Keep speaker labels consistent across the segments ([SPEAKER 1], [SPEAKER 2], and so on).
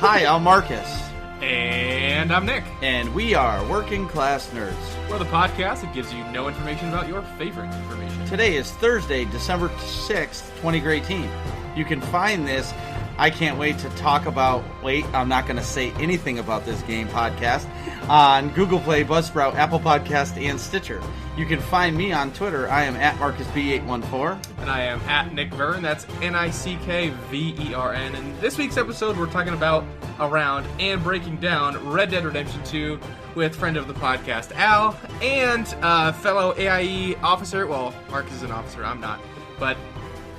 [SPEAKER 1] Hi, I'm Marcus.
[SPEAKER 2] And I'm Nick.
[SPEAKER 1] And we are Working Class Nerds.
[SPEAKER 2] We're the podcast that gives you no information about your favorite information.
[SPEAKER 1] Today is Thursday, December 6th, 2018. You can find this, I can't wait to talk about, I'm not going to say anything about this game podcast, on Google Play, Buzzsprout, Apple Podcast, and Stitcher. You can find me on Twitter. I am at MarcusB814.
[SPEAKER 2] And I am at Nick Vern. That's NickVern. And this week's episode, we're talking about, around, and breaking down Red Dead Redemption 2 with friend of the podcast, Al, and fellow AIE officer. Well, Marcus is an officer. I'm not. But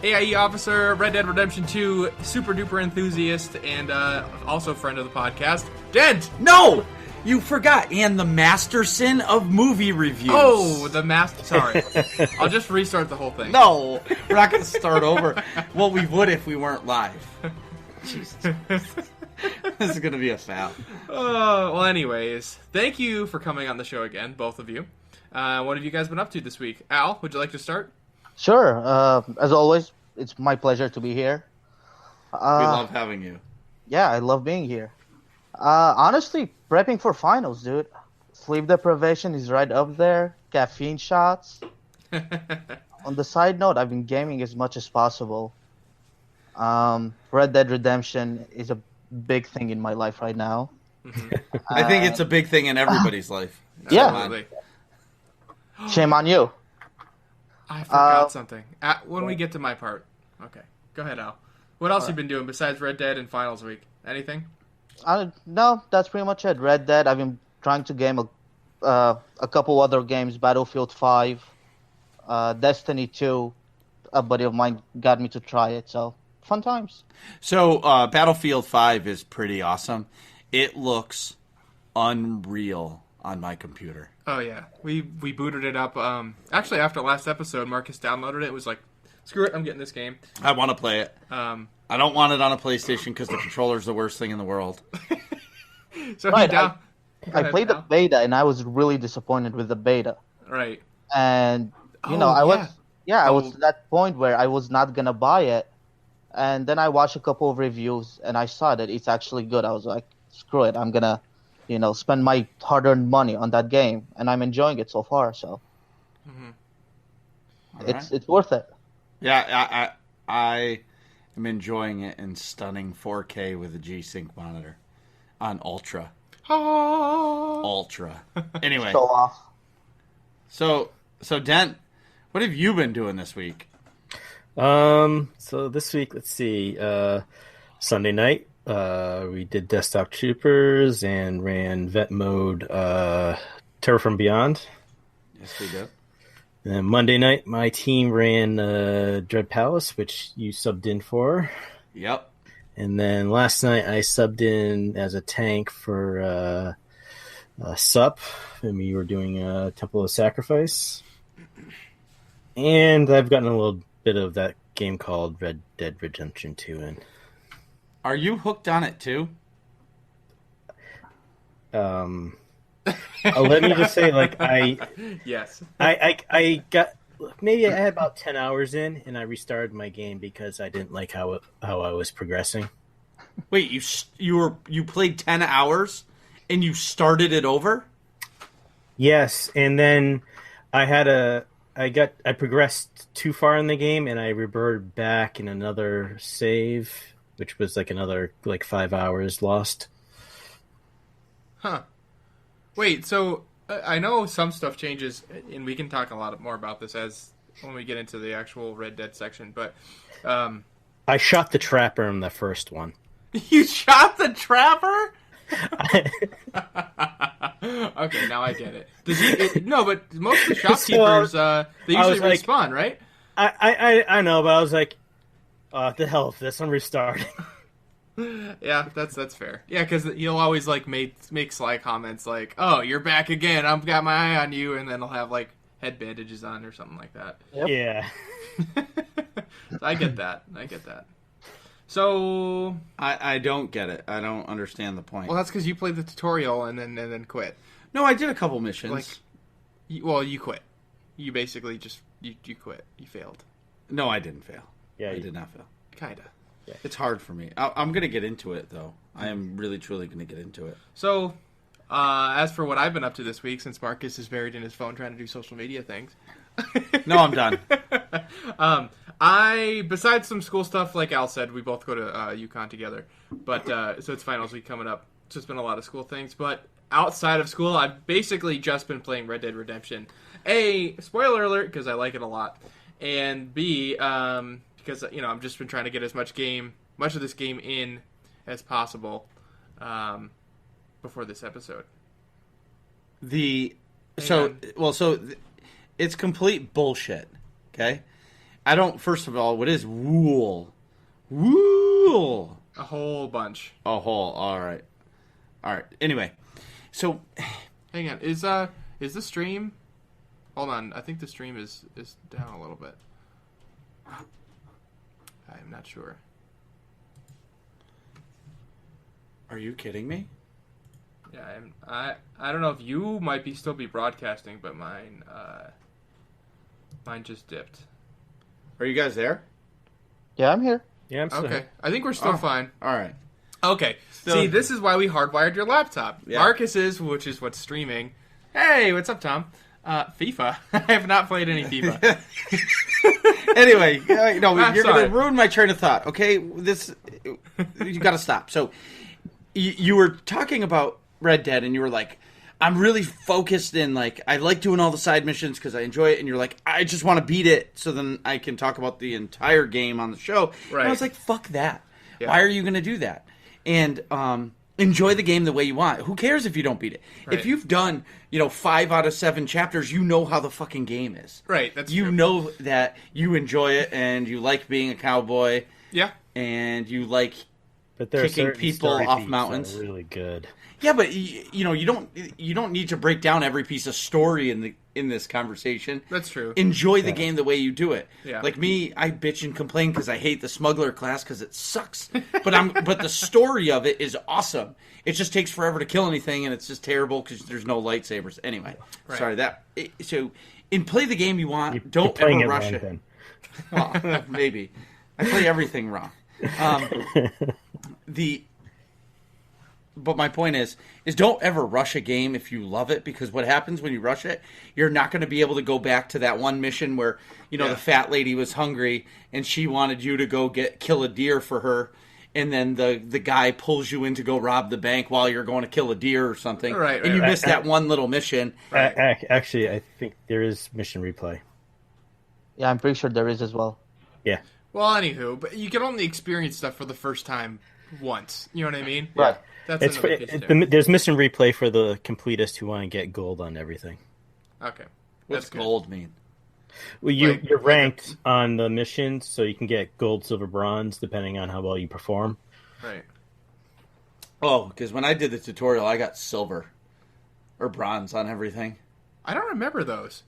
[SPEAKER 2] AIE officer, Red Dead Redemption 2, super duper enthusiast, and also friend of the podcast, Dent.
[SPEAKER 1] No! You forgot. And the Masterson of movie reviews.
[SPEAKER 2] Oh, the master. Sorry. I'll just restart the whole thing.
[SPEAKER 1] No, we're not going to start over. Well, we would if we weren't live. Jesus. This is going to be a foul.
[SPEAKER 2] Well, anyways, thank you for coming on the show again, both of you. What have you guys been up to this week? Al, would you like to start?
[SPEAKER 3] Sure. As always, it's my pleasure to be here.
[SPEAKER 1] We love having you.
[SPEAKER 3] Yeah, I love being here. Honestly, prepping for finals, dude. Sleep deprivation is right up there. Caffeine shots. On the side note, I've been gaming as much as possible. Red Dead Redemption is a big thing in my life right now.
[SPEAKER 2] Mm-hmm.
[SPEAKER 1] I think it's a big thing in everybody's life.
[SPEAKER 3] Yeah.
[SPEAKER 2] Absolutely.
[SPEAKER 3] Shame on you.
[SPEAKER 2] I forgot something. When we get to my part. Okay. Go ahead, Al. What else have you been doing besides Red Dead and Finals Week? Anything?
[SPEAKER 3] No, that's pretty much it. Red Dead, I've been trying to game a couple other games. Battlefield 5, Destiny 2. A buddy of mine got me to try it, so fun times.
[SPEAKER 1] So, Battlefield 5 is pretty awesome. It looks unreal on my computer.
[SPEAKER 2] Oh, yeah. We booted it up. Actually, after last episode, Marcus downloaded it. It was like, screw it, I'm getting this game.
[SPEAKER 1] I want to play it. I don't want it on a PlayStation because the controller's the worst thing in the world.
[SPEAKER 2] So
[SPEAKER 3] right,
[SPEAKER 2] I
[SPEAKER 3] played the beta, and I was really disappointed with the beta.
[SPEAKER 2] Right.
[SPEAKER 3] And, I was at that point where I was not going to buy it. And then I watched a couple of reviews, and I saw that it's actually good. I was like, screw it, I'm going to, spend my hard-earned money on that game. And I'm enjoying it so far, so it's worth it.
[SPEAKER 1] Yeah, I am enjoying it in stunning 4K with a G-Sync monitor on Ultra. Ultra. Anyway.
[SPEAKER 3] Show off.
[SPEAKER 1] So Dent, what have you been doing this week?
[SPEAKER 4] So this week, let's see, Sunday night, we did Desktop Troopers and ran Vet Mode, Terror from Beyond.
[SPEAKER 1] Yes, we did.
[SPEAKER 4] And then Monday night, my team ran Dread Palace, which you subbed in for.
[SPEAKER 1] Yep.
[SPEAKER 4] And then last night, I subbed in as a tank for SUP, and we were doing Temple of Sacrifice. And I've gotten a little bit of that game called Red Dead Redemption 2 in.
[SPEAKER 1] Are you hooked on it too?
[SPEAKER 4] Let me just say,
[SPEAKER 2] Yes.
[SPEAKER 4] I got, maybe I had about 10 hours in, and I restarted my game because I didn't like how I was progressing.
[SPEAKER 1] Wait, you played 10 hours and you started it over?
[SPEAKER 4] Yes, and then I progressed too far in the game, and I reverted back in another save, which was another 5 hours lost.
[SPEAKER 2] Huh. Wait, so I know some stuff changes, and we can talk a lot more about this when we get into the actual Red Dead section, but
[SPEAKER 4] I shot the trapper in the first one.
[SPEAKER 2] You shot the trapper? Okay, now I get it. No, but most of the shopkeepers, they usually respawn, right?
[SPEAKER 4] I know, but I was like, the hell with this, I'm restarting.
[SPEAKER 2] Yeah, that's fair. Yeah, because you'll always make sly comments like, "Oh, you're back again. I've got my eye on you," and then I'll have head bandages on or something like that.
[SPEAKER 3] Yep.
[SPEAKER 4] Yeah.
[SPEAKER 2] So I get that. So
[SPEAKER 1] I don't get it. I don't understand the point.
[SPEAKER 2] Well, that's because you played the tutorial and then quit.
[SPEAKER 1] No, I did a couple missions.
[SPEAKER 2] You quit. You basically just you quit. You failed.
[SPEAKER 1] No, I didn't fail.
[SPEAKER 4] Yeah,
[SPEAKER 1] I did not fail.
[SPEAKER 2] Kinda.
[SPEAKER 1] Yeah. It's hard for me. I'm going to get into it, though. I am really, truly going to get into it.
[SPEAKER 2] So, as for what I've been up to this week, since Marcus is buried in his phone trying to do social media things.
[SPEAKER 1] No, I'm done.
[SPEAKER 2] Besides some school stuff, like Al said, we both go to UConn together. But, so it's finals week coming up. So it's been a lot of school things. But outside of school, I've basically just been playing Red Dead Redemption. A, spoiler alert, because I like it a lot. And B, because, I've just been trying to get as much of this game in as possible before this episode.
[SPEAKER 1] It's complete bullshit. Okay, first of all, what is wool? Wool.
[SPEAKER 2] A whole bunch.
[SPEAKER 1] All right. Anyway, so
[SPEAKER 2] hang on. Is the stream? Hold on. I think the stream is down a little bit. I'm not sure.
[SPEAKER 1] Are you kidding me?
[SPEAKER 2] Yeah, I don't know if you might still be broadcasting, but mine just dipped.
[SPEAKER 1] Are you guys there?
[SPEAKER 3] Yeah, I'm here.
[SPEAKER 4] Yeah, I'm still
[SPEAKER 2] Okay,
[SPEAKER 4] here.
[SPEAKER 2] I think we're still fine.
[SPEAKER 1] All right.
[SPEAKER 2] Okay. See, this is why we hardwired your laptop.
[SPEAKER 1] Yeah.
[SPEAKER 2] Marcus's, which is what's streaming. Hey, what's up, Tom? FIFA. I have not played any FIFA.
[SPEAKER 1] Anyway, you're going
[SPEAKER 2] sorry.
[SPEAKER 1] to ruin my train of thought. Okay, you got to stop. So, you were talking about Red Dead, and you were like, I'm really focused in, like, I like doing all the side missions because I enjoy it, and you're like, I just want to beat it so then I can talk about the entire game on the show.
[SPEAKER 2] Right.
[SPEAKER 1] And I was like, fuck that.
[SPEAKER 2] Yeah.
[SPEAKER 1] Why are you going to do that? And enjoy the game the way you want. Who cares if you don't beat it?
[SPEAKER 2] Right.
[SPEAKER 1] If you've done, 5 out of 7 chapters, you know how the fucking game is.
[SPEAKER 2] Right, that's
[SPEAKER 1] You
[SPEAKER 2] true.
[SPEAKER 1] know that you enjoy it, and you like being a cowboy,
[SPEAKER 2] Yeah.
[SPEAKER 1] and you like
[SPEAKER 4] But there are
[SPEAKER 1] kicking
[SPEAKER 4] certain
[SPEAKER 1] people
[SPEAKER 4] story
[SPEAKER 1] off
[SPEAKER 4] beats
[SPEAKER 1] mountains.
[SPEAKER 4] that are really good.
[SPEAKER 1] Yeah, but you don't need to break down every piece of story in this conversation.
[SPEAKER 2] That's true.
[SPEAKER 1] Enjoy the game the way you do it.
[SPEAKER 2] Yeah.
[SPEAKER 1] Like me, I bitch and complain because I hate the smuggler class because it sucks. But the story of it is awesome. It just takes forever to kill anything, and it's just terrible because there's no lightsabers. Anyway,
[SPEAKER 2] Right.
[SPEAKER 1] sorry so play the game you want.
[SPEAKER 4] You're
[SPEAKER 1] Don't
[SPEAKER 4] playing
[SPEAKER 1] ever
[SPEAKER 4] it
[SPEAKER 1] rush
[SPEAKER 4] wrong,
[SPEAKER 1] it.
[SPEAKER 4] then.
[SPEAKER 1] Well, maybe I play everything wrong. But my point is don't ever rush a game if you love it, because what happens when you rush it, you're not going to be able to go back to that one mission where, the fat lady was hungry and she wanted you to go kill a deer for her, and then the guy pulls you in to go rob the bank while you're going to kill a deer or something.
[SPEAKER 2] Right,
[SPEAKER 1] and you
[SPEAKER 2] right.
[SPEAKER 1] miss that one little mission.
[SPEAKER 4] Actually, I think there is mission replay.
[SPEAKER 3] Yeah, I'm pretty sure there is as well.
[SPEAKER 4] Yeah.
[SPEAKER 2] Well, anywho, but you can only experience stuff for the first time once. You know what I mean?
[SPEAKER 3] Right.
[SPEAKER 2] That's
[SPEAKER 4] It's
[SPEAKER 2] another piece there.
[SPEAKER 4] there's mission replay for the completists who want to get gold on everything.
[SPEAKER 2] Okay.
[SPEAKER 1] What's
[SPEAKER 2] That's good.
[SPEAKER 1] gold mean?
[SPEAKER 4] Well, you're ranked on the missions, so you can get gold, silver, bronze, depending on how well you perform.
[SPEAKER 2] Right.
[SPEAKER 1] Oh, because when I did the tutorial, I got silver or bronze on everything.
[SPEAKER 2] I don't remember those.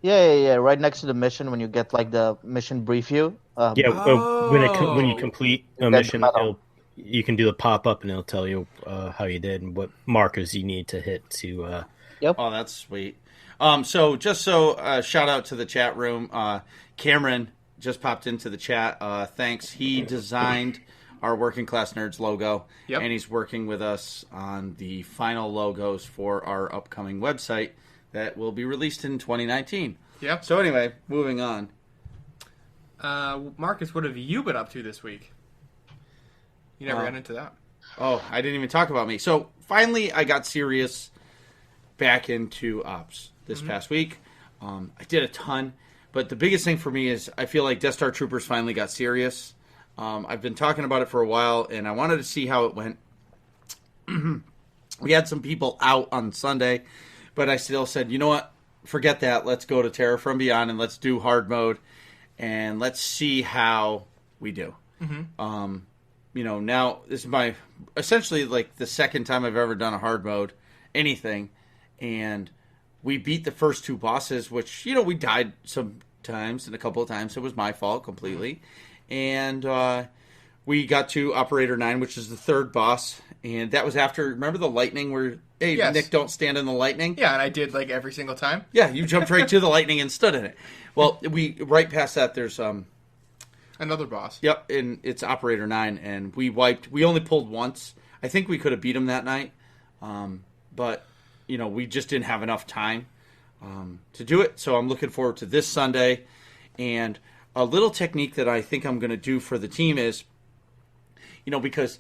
[SPEAKER 3] Yeah. Right next to the mission, when you get like the mission brief you.
[SPEAKER 4] When you complete a
[SPEAKER 3] Then
[SPEAKER 4] mission,
[SPEAKER 3] medal.
[SPEAKER 4] you can do the pop up, and it'll tell you how you did and what markers you need to hit to.
[SPEAKER 1] Oh, that's sweet. Shout out to the chat room. Cameron just popped into the chat. Thanks. He designed our Working Class Nerds logo,
[SPEAKER 2] Yep.
[SPEAKER 1] and he's working with us on the final logos for our upcoming website that will be released in 2019.
[SPEAKER 2] Yep.
[SPEAKER 1] So anyway, moving on.
[SPEAKER 2] Marcus, what have you been up to this week? You never got into that.
[SPEAKER 1] Oh, I didn't even talk about me. So finally, I got serious back into ops this past week. I did a ton, but the biggest thing for me is I feel like Death Star Troopers finally got serious. I've been talking about it for a while, and I wanted to see how it went. We had some people out on Sunday, but I still said, you know what? Forget that. Let's go to Terra from Beyond, and let's do hard mode, and let's see how we do. Now this is essentially like the second time I've ever done a hard mode anything, and we beat the first 2 bosses, which, we died sometimes, and a couple of times it was my fault completely. And we got to Operator 9, which is the 3rd boss, and that was after, remember the lightning where, hey,
[SPEAKER 2] Yes.
[SPEAKER 1] Nick, don't stand in the lightning?
[SPEAKER 2] Yeah, and I did like every single time.
[SPEAKER 1] Yeah, you jumped right to the lightning and stood in it. Well, right past that, there's
[SPEAKER 2] Another boss.
[SPEAKER 1] Yep, and it's Operator 9, and we only pulled once. I think we could have beat him that night, but, we just didn't have enough time to do it, so I'm looking forward to this Sunday. And a little technique that I think I'm going to do for the team is, because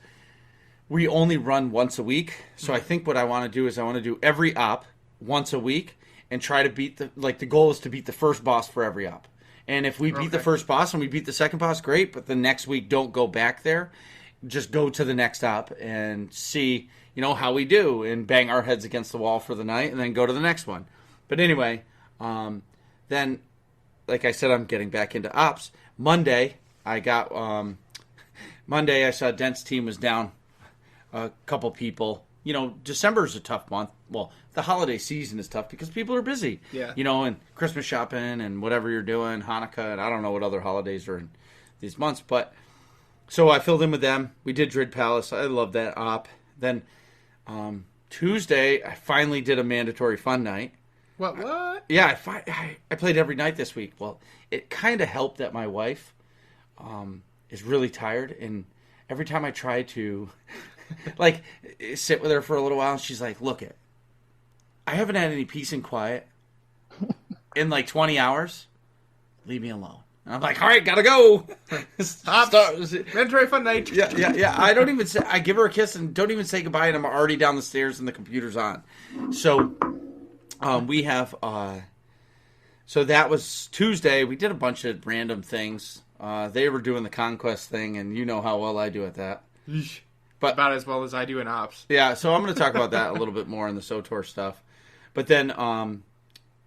[SPEAKER 1] we only run once a week, so I think what I want to do is I want to do every op once a week and try to beat the goal is to beat the first boss for every op. And if we beat the first boss and we beat the second boss, great. But the next week, don't go back there. Just go to the next op and see, how we do and bang our heads against the wall for the night and then go to the next one. But anyway, then, like I said, I'm getting back into ops. Monday, I saw Dent's team was down a couple people. December is a tough month. Well, the holiday season is tough because people are busy.
[SPEAKER 2] Yeah.
[SPEAKER 1] And Christmas shopping and whatever you're doing, Hanukkah, and I don't know what other holidays are in these months. But so I filled in with them. We did Drid Palace. I love that op. Then Tuesday, I finally did a mandatory fun night.
[SPEAKER 2] What?
[SPEAKER 1] Yeah, I played every night this week. Well, it kind of helped that my wife is really tired, and every time I try to sit with her for a little while, she's like, "Look I haven't had any peace and quiet in 20 hours. Leave me alone." And I'm like, "All right, gotta go."
[SPEAKER 2] Mandatory fun night.
[SPEAKER 1] Yeah. I don't even say. I give her a kiss and don't even say goodbye, and I'm already down the stairs and the computer's on. So, we have. So that was Tuesday. We did a bunch of random things. They were doing the conquest thing, and you know how well I do at that.
[SPEAKER 2] But about as well as I do in ops.
[SPEAKER 1] Yeah, so I'm going to talk about that a little bit more in the SOTOR stuff. But then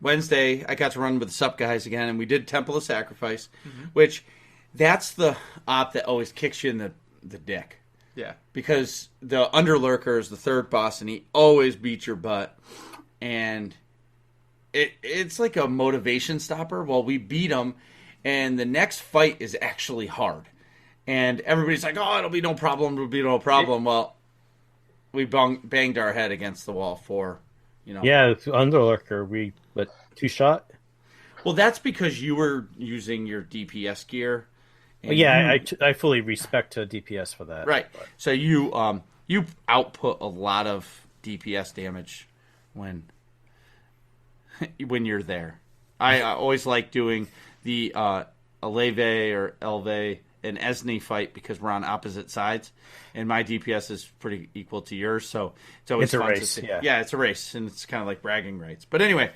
[SPEAKER 1] Wednesday, I got to run with the SUP guys again, and we did Temple of Sacrifice, which that's the op that always kicks you in the dick.
[SPEAKER 2] Yeah.
[SPEAKER 1] Because the Underlurker is the third boss, and he always beats your butt. And it's like a motivation stopper. Well, we beat him, and the next fight is actually hard. And everybody's like, "Oh, it'll be no problem. It'll be no problem." Well, we banged our head against the wall for,
[SPEAKER 4] Yeah, it's Underlurker. But 2-shot?
[SPEAKER 1] Well, that's because you were using your DPS gear.
[SPEAKER 4] Well, yeah, I fully respect DPS for that.
[SPEAKER 1] Right.
[SPEAKER 4] But.
[SPEAKER 1] So you output a lot of DPS damage when you're there. I always like doing the Aleve or Elve and Esne fight because we're on opposite sides, and my DPS is pretty equal to yours, so it's always fun to see. Yeah, it's a race, and it's kind of like bragging rights. But anyway,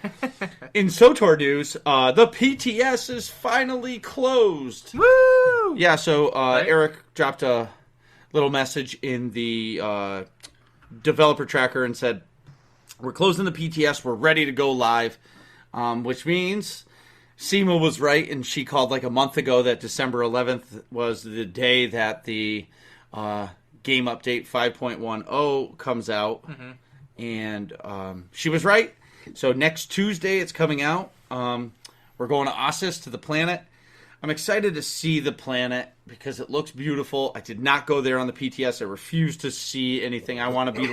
[SPEAKER 1] in SOTOR news, the PTS is finally closed.
[SPEAKER 2] Woo!
[SPEAKER 1] Yeah, so Eric dropped a little message in the developer tracker and said, "We're closing the PTS. We're ready to go live," which means Seema was right, and she called a month ago that December 11th was the day that the game update 5.10 comes out. And she was right. So next Tuesday it's coming out. We're going to Ossus, to the planet. I'm excited to see the planet because it looks beautiful. I did not go there on the PTS. I refuse to see anything. I want to be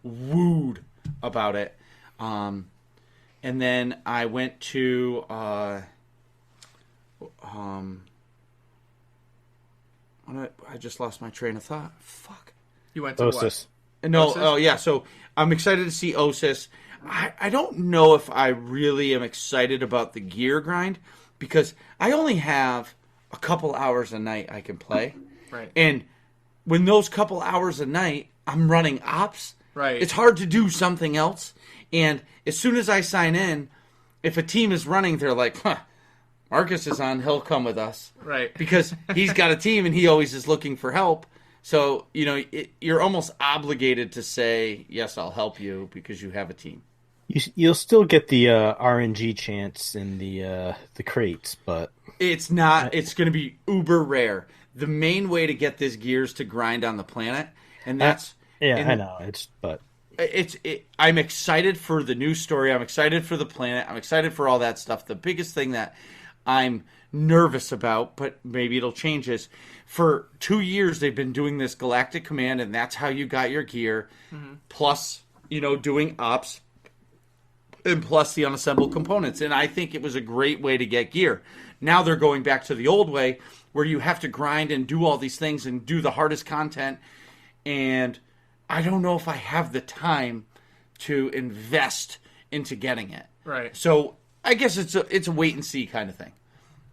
[SPEAKER 1] wooed about it. And then I went to I just lost my train of thought. Fuck.
[SPEAKER 2] You went to
[SPEAKER 4] Ossus.
[SPEAKER 2] what?
[SPEAKER 1] No,
[SPEAKER 2] Ossus?
[SPEAKER 1] oh yeah. So I'm excited to see Ossus. I don't know if I really am excited about the gear grind because I only have a couple hours a night I can play.
[SPEAKER 2] Right.
[SPEAKER 1] And when those couple hours a night I'm running ops,
[SPEAKER 2] right,
[SPEAKER 1] it's hard to do something else. And as soon as I sign in, if a team is running, they're like, "Huh, Marcus is on, he'll come with us."
[SPEAKER 2] Right.
[SPEAKER 1] Because he's got a team and he always is looking for help. So, you're almost obligated to say, "Yes, I'll help you," because you have a team.
[SPEAKER 4] You'll still get the RNG chance in the crates, but
[SPEAKER 1] it's not. It's going to be uber rare. The main way to get this gear is to grind on the planet, and that's
[SPEAKER 4] I know I'm
[SPEAKER 1] excited for the new story. I'm excited for the planet. I'm excited for all that stuff. The biggest thing that I'm nervous about, but maybe it'll change, is for 2 years they've been doing this Galactic Command, and that's how you got your gear. Plus, doing ops. and plus the unassembled components. And I think it was a great way to get gear. Now they're going back to the old way where you have to grind and do all these things and do the hardest content. And I don't know if I have the time to invest into getting it.
[SPEAKER 2] Right.
[SPEAKER 1] So I guess it's a wait and see kind of thing.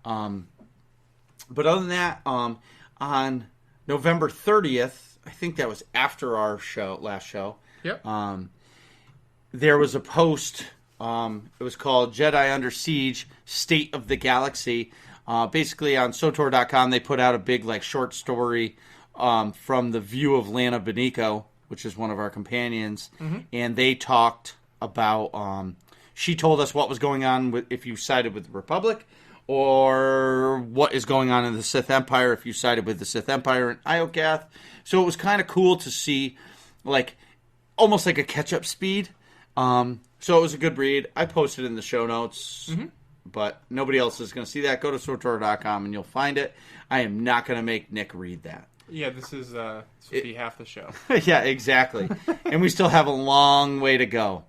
[SPEAKER 1] But other than that, on November 30th, I think that was after our last show.
[SPEAKER 2] Yep.
[SPEAKER 1] There was a post. It was called Jedi Under Siege: State of the Galaxy. Basically, on SOTOR.com, they put out a big short story from the view of Lana Beniko, which is one of our companions, and they talked about. She told us what was going on if you sided with the Republic, or what is going on in the Sith Empire if you sided with the Sith Empire and Iokath. So it was kind of cool to see, almost like a catch-up speed. So it was a good read. I posted in the show notes, but nobody else is going to see that. Go to SOTOR.com and you'll find it. I am not going to make Nick read that.
[SPEAKER 2] Yeah, this would be half the show.
[SPEAKER 1] Yeah, exactly. And we still have a long way to go.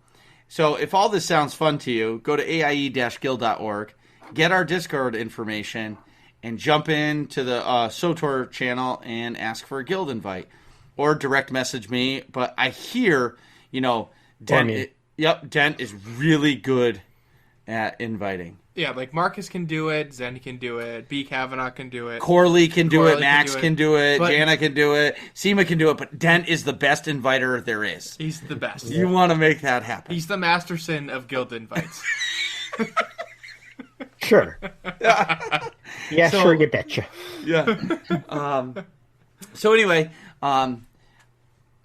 [SPEAKER 1] So if all this sounds fun to you, go to aie-guild.org, get our Discord information, and jump into the SOTOR channel and ask for a guild invite. Or direct message me. But I hear, Dent is really good at inviting.
[SPEAKER 2] Yeah, Marcus can do it, Zen can do it, B. Kavanaugh can do it.
[SPEAKER 1] Corley can do it, Max can do it, Jana can do it, Seema can do it, but Dent is the best inviter there is.
[SPEAKER 2] He's the best.
[SPEAKER 1] You want to make that happen.
[SPEAKER 2] He's the Masterson of guild invites.
[SPEAKER 4] Sure. Yeah, sure, you betcha.
[SPEAKER 1] Yeah. So anyway, but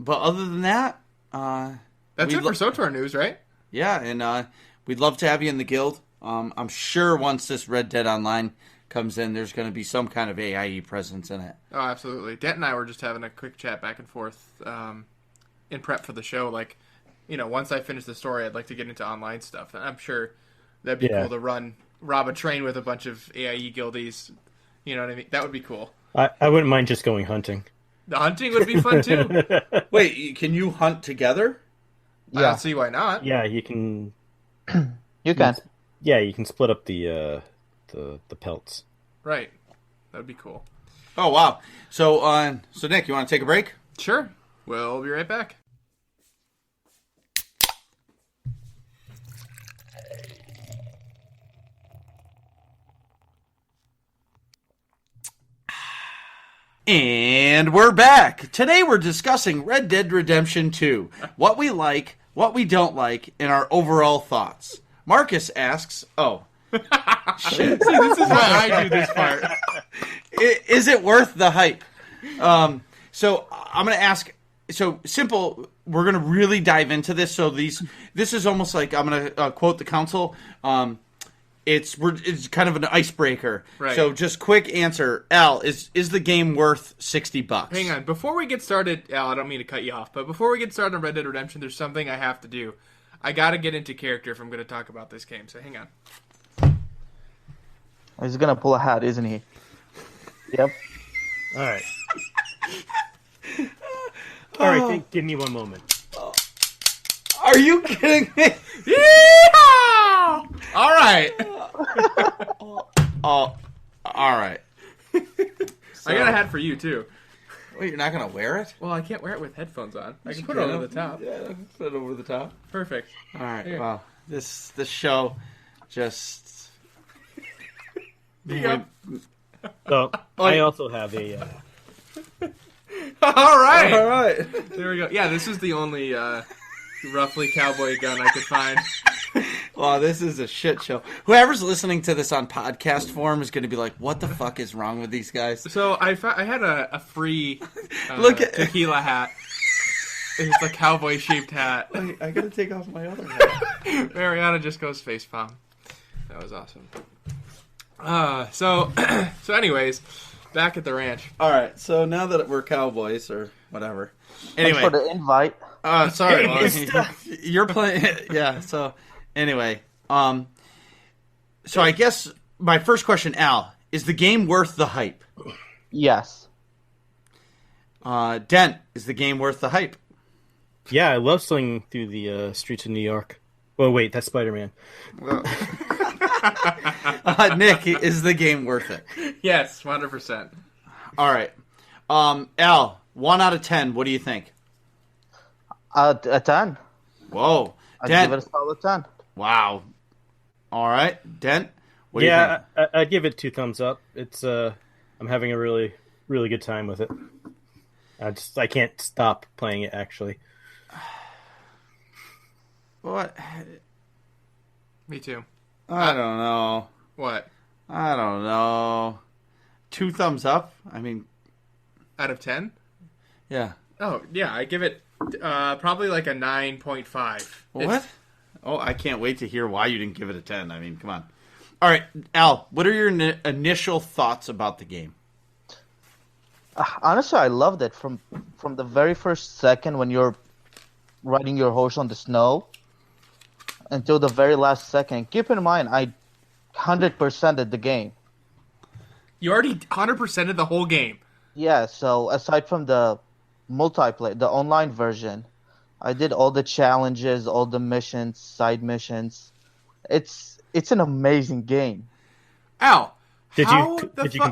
[SPEAKER 1] other than that...
[SPEAKER 2] That's it for SOTOR news, right?
[SPEAKER 1] Yeah, and we'd love to have you in the guild. I'm sure once this Red Dead Online comes in, there's going to be some kind of AIE presence in it.
[SPEAKER 2] Oh, absolutely. Dent and I were just having a quick chat back and forth in prep for the show. Once I finish the story, I'd like to get into online stuff. And I'm sure that'd be cool to rob a train with a bunch of AIE guildies. You know what I mean? That would be cool.
[SPEAKER 4] I wouldn't mind just going hunting.
[SPEAKER 2] The hunting would be fun, too.
[SPEAKER 1] Wait, can you hunt together?
[SPEAKER 2] I don't see why not.
[SPEAKER 4] Yeah, you can...
[SPEAKER 3] You can.
[SPEAKER 4] Yeah, you can split up the pelts.
[SPEAKER 2] Right. That would be cool.
[SPEAKER 1] Oh, wow. So Nick, you want to take a break?
[SPEAKER 2] Sure. We'll be right back.
[SPEAKER 1] And we're back. Today we're discussing Red Dead Redemption 2. What we like, what we don't like, and our overall thoughts. Marcus asks, shit.
[SPEAKER 2] See, this is why I do this part.
[SPEAKER 1] Is it worth the hype? So I'm going to ask, simple, we're going to really dive into this. So this is almost like, I'm going to quote the council. It's kind of an icebreaker.
[SPEAKER 2] Right.
[SPEAKER 1] So just quick answer. Al, is the game worth $60?
[SPEAKER 2] Hang on. Before we get started, Al, I don't mean to cut you off, but before we get started on Red Dead Redemption, there's something I have to do. I got to get into character if I'm going to talk about this game, so hang on.
[SPEAKER 3] He's going to pull a hat, isn't he? Yep.
[SPEAKER 4] All right. All right, give me one moment.
[SPEAKER 1] Are you kidding me?
[SPEAKER 2] Yeah! All right.
[SPEAKER 1] All right.
[SPEAKER 2] I got a hat for you, too.
[SPEAKER 1] Wait, you're not going to wear it?
[SPEAKER 2] Well, I can't wear it with headphones on. I can put it over the top.
[SPEAKER 1] Yeah, I can put it over the top.
[SPEAKER 2] Perfect.
[SPEAKER 1] All right.
[SPEAKER 2] Here.
[SPEAKER 1] Well, this show just...
[SPEAKER 2] There you go.
[SPEAKER 4] So, I also have a...
[SPEAKER 2] All right.
[SPEAKER 1] All right.
[SPEAKER 2] There we go. Yeah, this is the only roughly cowboy gun I could find.
[SPEAKER 1] Well, this is a shit show. Whoever's listening to this on podcast form is going to be like, what the fuck is wrong with these guys?
[SPEAKER 2] So I had a free
[SPEAKER 1] Look at
[SPEAKER 2] tequila hat. It's a cowboy-shaped hat.
[SPEAKER 1] Wait, I got to take off my other hat.
[SPEAKER 2] Mariana just goes facepalm. That was awesome. So anyways, back at the ranch.
[SPEAKER 1] All right, so now that we're cowboys or whatever. Anyway.
[SPEAKER 3] Thanks for the invite.
[SPEAKER 1] Sorry. Well, you're playing... Yeah, so... Anyway, so I guess my first question, Al, is the game worth the hype?
[SPEAKER 3] Yes.
[SPEAKER 1] Dent, is the game worth the hype?
[SPEAKER 4] Yeah, I love slinging through the streets of New York. Well, wait, that's Spider-Man.
[SPEAKER 1] Nick, is the game worth it?
[SPEAKER 2] Yes, 100%.
[SPEAKER 1] All right. Al, 1 out of 10. What do you think?
[SPEAKER 3] A 10.
[SPEAKER 1] Whoa.
[SPEAKER 3] I'd
[SPEAKER 1] Dent.
[SPEAKER 3] give it a solid 10.
[SPEAKER 1] Wow. All right. Dent, what do you think?
[SPEAKER 4] I'd give it 2 thumbs up. It's I'm having a really, really good time with it. I can't stop playing it, actually.
[SPEAKER 1] What?
[SPEAKER 2] Me too.
[SPEAKER 1] I don't know.
[SPEAKER 2] What?
[SPEAKER 1] I don't know. 2 thumbs up? I mean,
[SPEAKER 2] Out of 10?
[SPEAKER 1] yeah.
[SPEAKER 2] Oh, yeah, I give it probably like a 9.5.
[SPEAKER 1] What? Oh, I can't wait to hear why you didn't give it a 10. I mean, come on. All right, Al, what are your initial thoughts about the game?
[SPEAKER 3] Honestly, I loved it from the very first second when you're riding your horse on the snow until the very last second. Keep in mind, I 100%ed the game.
[SPEAKER 2] You already 100%ed the whole game.
[SPEAKER 3] Yeah, so aside from the multiplayer, the online version, I did all the challenges, all the missions, side missions. It's an amazing game.
[SPEAKER 2] Ow.
[SPEAKER 4] Did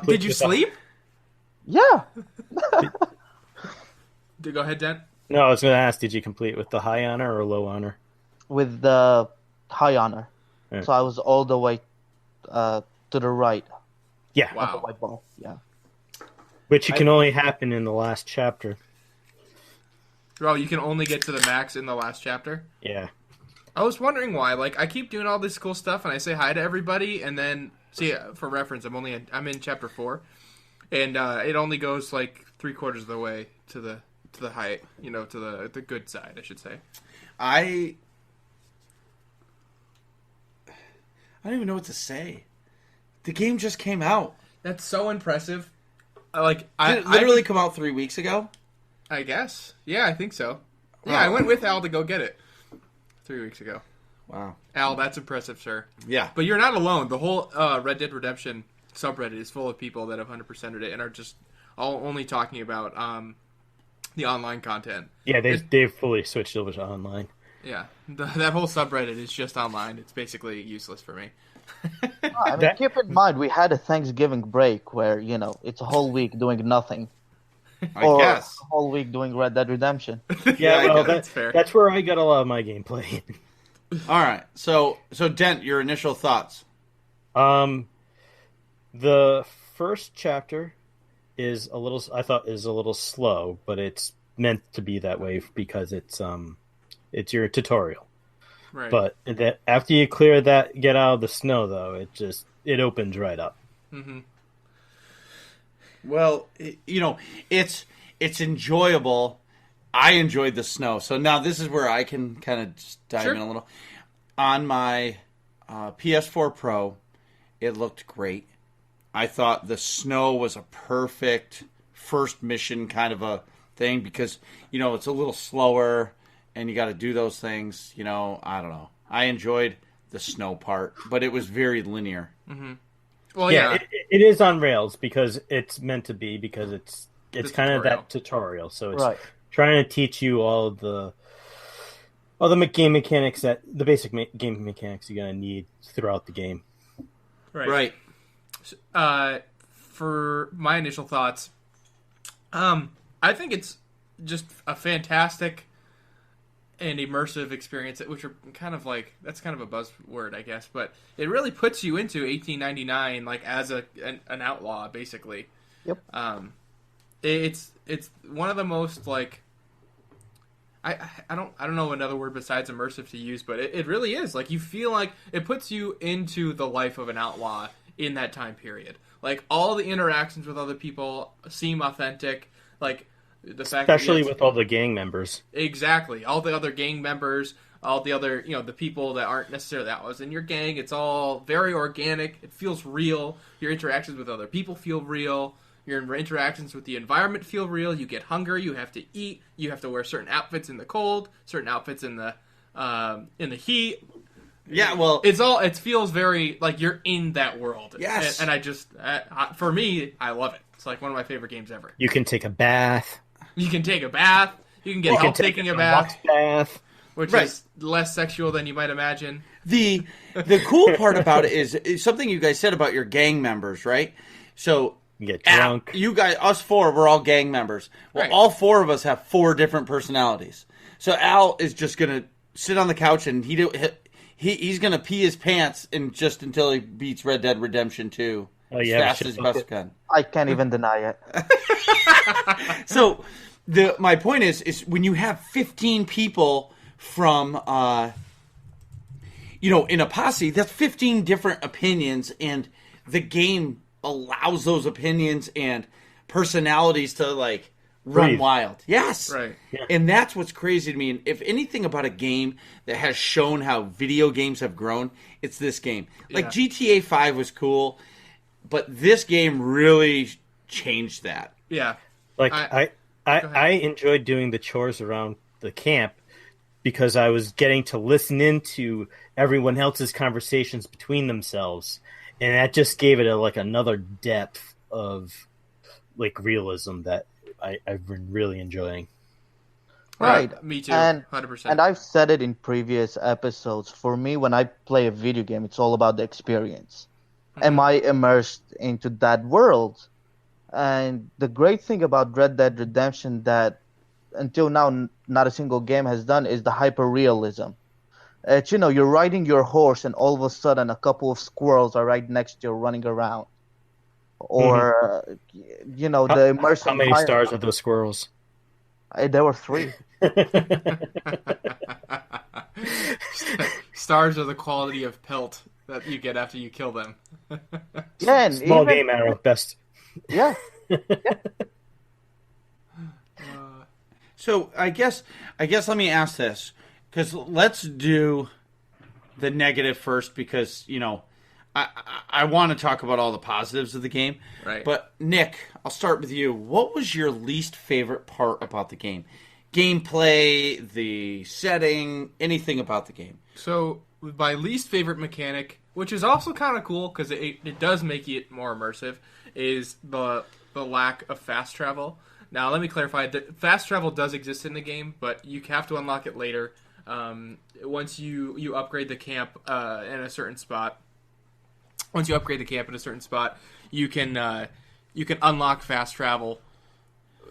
[SPEAKER 2] Did you sleep?
[SPEAKER 3] Yeah.
[SPEAKER 2] Go ahead, Dent.
[SPEAKER 4] No, I was going to ask, did you complete with the high honor or low honor?
[SPEAKER 3] With the high honor.
[SPEAKER 4] Yeah.
[SPEAKER 3] So I was all the way to the right.
[SPEAKER 4] Yeah.
[SPEAKER 2] Wow.
[SPEAKER 3] Of the white ball. Yeah.
[SPEAKER 4] Which can only happen in the last chapter.
[SPEAKER 2] Oh, you can only get to the max in the last chapter?
[SPEAKER 4] Yeah.
[SPEAKER 2] I was wondering why. Like, I keep doing all this cool stuff, and I say hi to everybody, and then, see, for reference, I'm in chapter 4, and it only goes like 3/4 of the way to the high, to the good side, I should say.
[SPEAKER 1] I don't even know what to say. The game just came out.
[SPEAKER 2] That's so impressive.
[SPEAKER 1] Did it literally come out 3 weeks ago?
[SPEAKER 2] I guess. Yeah, I think so. Yeah, I went with Al to go get it 3 weeks ago.
[SPEAKER 1] Wow.
[SPEAKER 2] Al, that's impressive, sir.
[SPEAKER 1] Yeah.
[SPEAKER 2] But you're not alone. The whole Red Dead Redemption subreddit is full of people that have 100%ed it and are just only talking about the online content.
[SPEAKER 4] Yeah, they've fully switched over to online.
[SPEAKER 2] Yeah, that whole subreddit is just online. It's basically useless for me.
[SPEAKER 3] I mean, keep in mind, we had a Thanksgiving break where, it's a whole week doing nothing.
[SPEAKER 1] I guess.
[SPEAKER 3] A whole week doing Red Dead Redemption.
[SPEAKER 4] Yeah, well,
[SPEAKER 2] that's fair.
[SPEAKER 4] That's where I got a lot of my gameplay.
[SPEAKER 1] All right. So Dent, your initial thoughts?
[SPEAKER 4] The first chapter is a little slow, but it's meant to be that way because it's your tutorial.
[SPEAKER 2] Right.
[SPEAKER 4] But after you get out of the snow, though, it opens right up.
[SPEAKER 2] Mm-hmm.
[SPEAKER 1] Well, it's enjoyable. I enjoyed the snow. So now this is where I can kind of just dive in a little. On my PS4 Pro, it looked great. I thought the snow was a perfect first mission kind of a thing because, it's a little slower and you got to do those things. I don't know. I enjoyed the snow part, but it was very linear.
[SPEAKER 2] Mm-hmm. Well,
[SPEAKER 4] yeah, it is on rails because it's meant to be because it's kind of that tutorial. So it's trying to teach you all the game mechanics the basic game mechanics you're gonna need throughout the game.
[SPEAKER 2] Right. For my initial thoughts, I think it's just a fantastic and immersive experience, which are kind of like, that's kind of a buzzword, I guess, but it really puts you into 1899 like as an outlaw, basically.
[SPEAKER 3] Yep.
[SPEAKER 2] It's one of the most like, I don't know another word besides immersive to use, but it really is like you feel like it puts you into the life of an outlaw in that time period. Like all the interactions with other people seem authentic. Like the fact,
[SPEAKER 4] especially with all the gang members.
[SPEAKER 2] Exactly, all the other gang members, all the other the people that aren't necessarily outlaws in your gang. It's all very organic. It feels real. Your interactions with other people feel real. Your interactions with the environment feel real. You get hungry. You have to eat. You have to wear certain outfits in the cold, certain outfits in the heat.
[SPEAKER 1] Yeah, well,
[SPEAKER 2] it feels very like you're in that world.
[SPEAKER 1] Yes,
[SPEAKER 2] and I just for me, I love it. It's like one of my favorite games ever.
[SPEAKER 4] You can take a bath.
[SPEAKER 2] You can take a bath. You can get help taking a bath.
[SPEAKER 4] Bath.
[SPEAKER 2] which
[SPEAKER 1] Right.
[SPEAKER 2] is less sexual than you might imagine.
[SPEAKER 1] The cool part about it is something you guys said about your gang members, right? So
[SPEAKER 4] You get drunk.
[SPEAKER 1] you guys, us four, we're all gang members. Well,
[SPEAKER 2] Right.
[SPEAKER 1] all four of us have 4 different personalities. So Al is just gonna sit on the couch and he's gonna pee his pants and just until he beats Red Dead Redemption 2
[SPEAKER 4] Oh,
[SPEAKER 1] as
[SPEAKER 4] yeah,
[SPEAKER 1] fast
[SPEAKER 4] shit
[SPEAKER 1] as
[SPEAKER 4] bucket.
[SPEAKER 1] best can.
[SPEAKER 3] I can't even deny it.
[SPEAKER 1] So my point is when you have 15 people from in a posse, that's 15 different opinions, and the game allows those opinions and personalities to like run
[SPEAKER 4] Breathe.
[SPEAKER 1] wild. Yes.
[SPEAKER 2] Right.
[SPEAKER 4] Yeah.
[SPEAKER 1] And that's what's crazy to me. And if anything about a game that has shown how video games have grown, it's this game. Like
[SPEAKER 2] Yeah.
[SPEAKER 1] GTA 5 was cool, but this game really changed that.
[SPEAKER 2] Yeah.
[SPEAKER 4] Like
[SPEAKER 2] I-
[SPEAKER 4] I enjoyed doing the chores around the camp because I was getting to listen into everyone else's conversations between themselves, and that just gave it another depth of like realism that I've been really enjoying.
[SPEAKER 3] Right.
[SPEAKER 2] Me too.
[SPEAKER 3] And
[SPEAKER 2] 100%.
[SPEAKER 3] and I've said it in previous episodes. For me, when I play a video game, it's all about the experience. Am I immersed into that world? And the great thing about Red Dead Redemption that until now not a single game has done is the hyper realism. It's, you're riding your horse and all of a sudden a couple of squirrels are right next to you running around. Or, the immersive.
[SPEAKER 4] How many stars are those squirrels?
[SPEAKER 3] There were 3.
[SPEAKER 2] Stars are the quality of pelt that you get after you kill them.
[SPEAKER 3] Yeah, and
[SPEAKER 4] Small
[SPEAKER 3] even,
[SPEAKER 4] game arrow, best.
[SPEAKER 3] Yeah.
[SPEAKER 1] So I guess let me ask this, because let's do the negative first, because I want to talk about all the positives of the game.
[SPEAKER 2] Right.
[SPEAKER 1] But Nick, I'll start with you. What was your least favorite part about the game? Gameplay, the setting, anything about the game?
[SPEAKER 2] So, my least favorite mechanic, which is also kind of cool because it does make it more immersive, is the lack of fast travel. Now, let me clarify. Fast travel does exist in the game, but you have to unlock it later. Once you upgrade the camp in a certain spot. Once you upgrade the camp in a certain spot, you can unlock fast travel,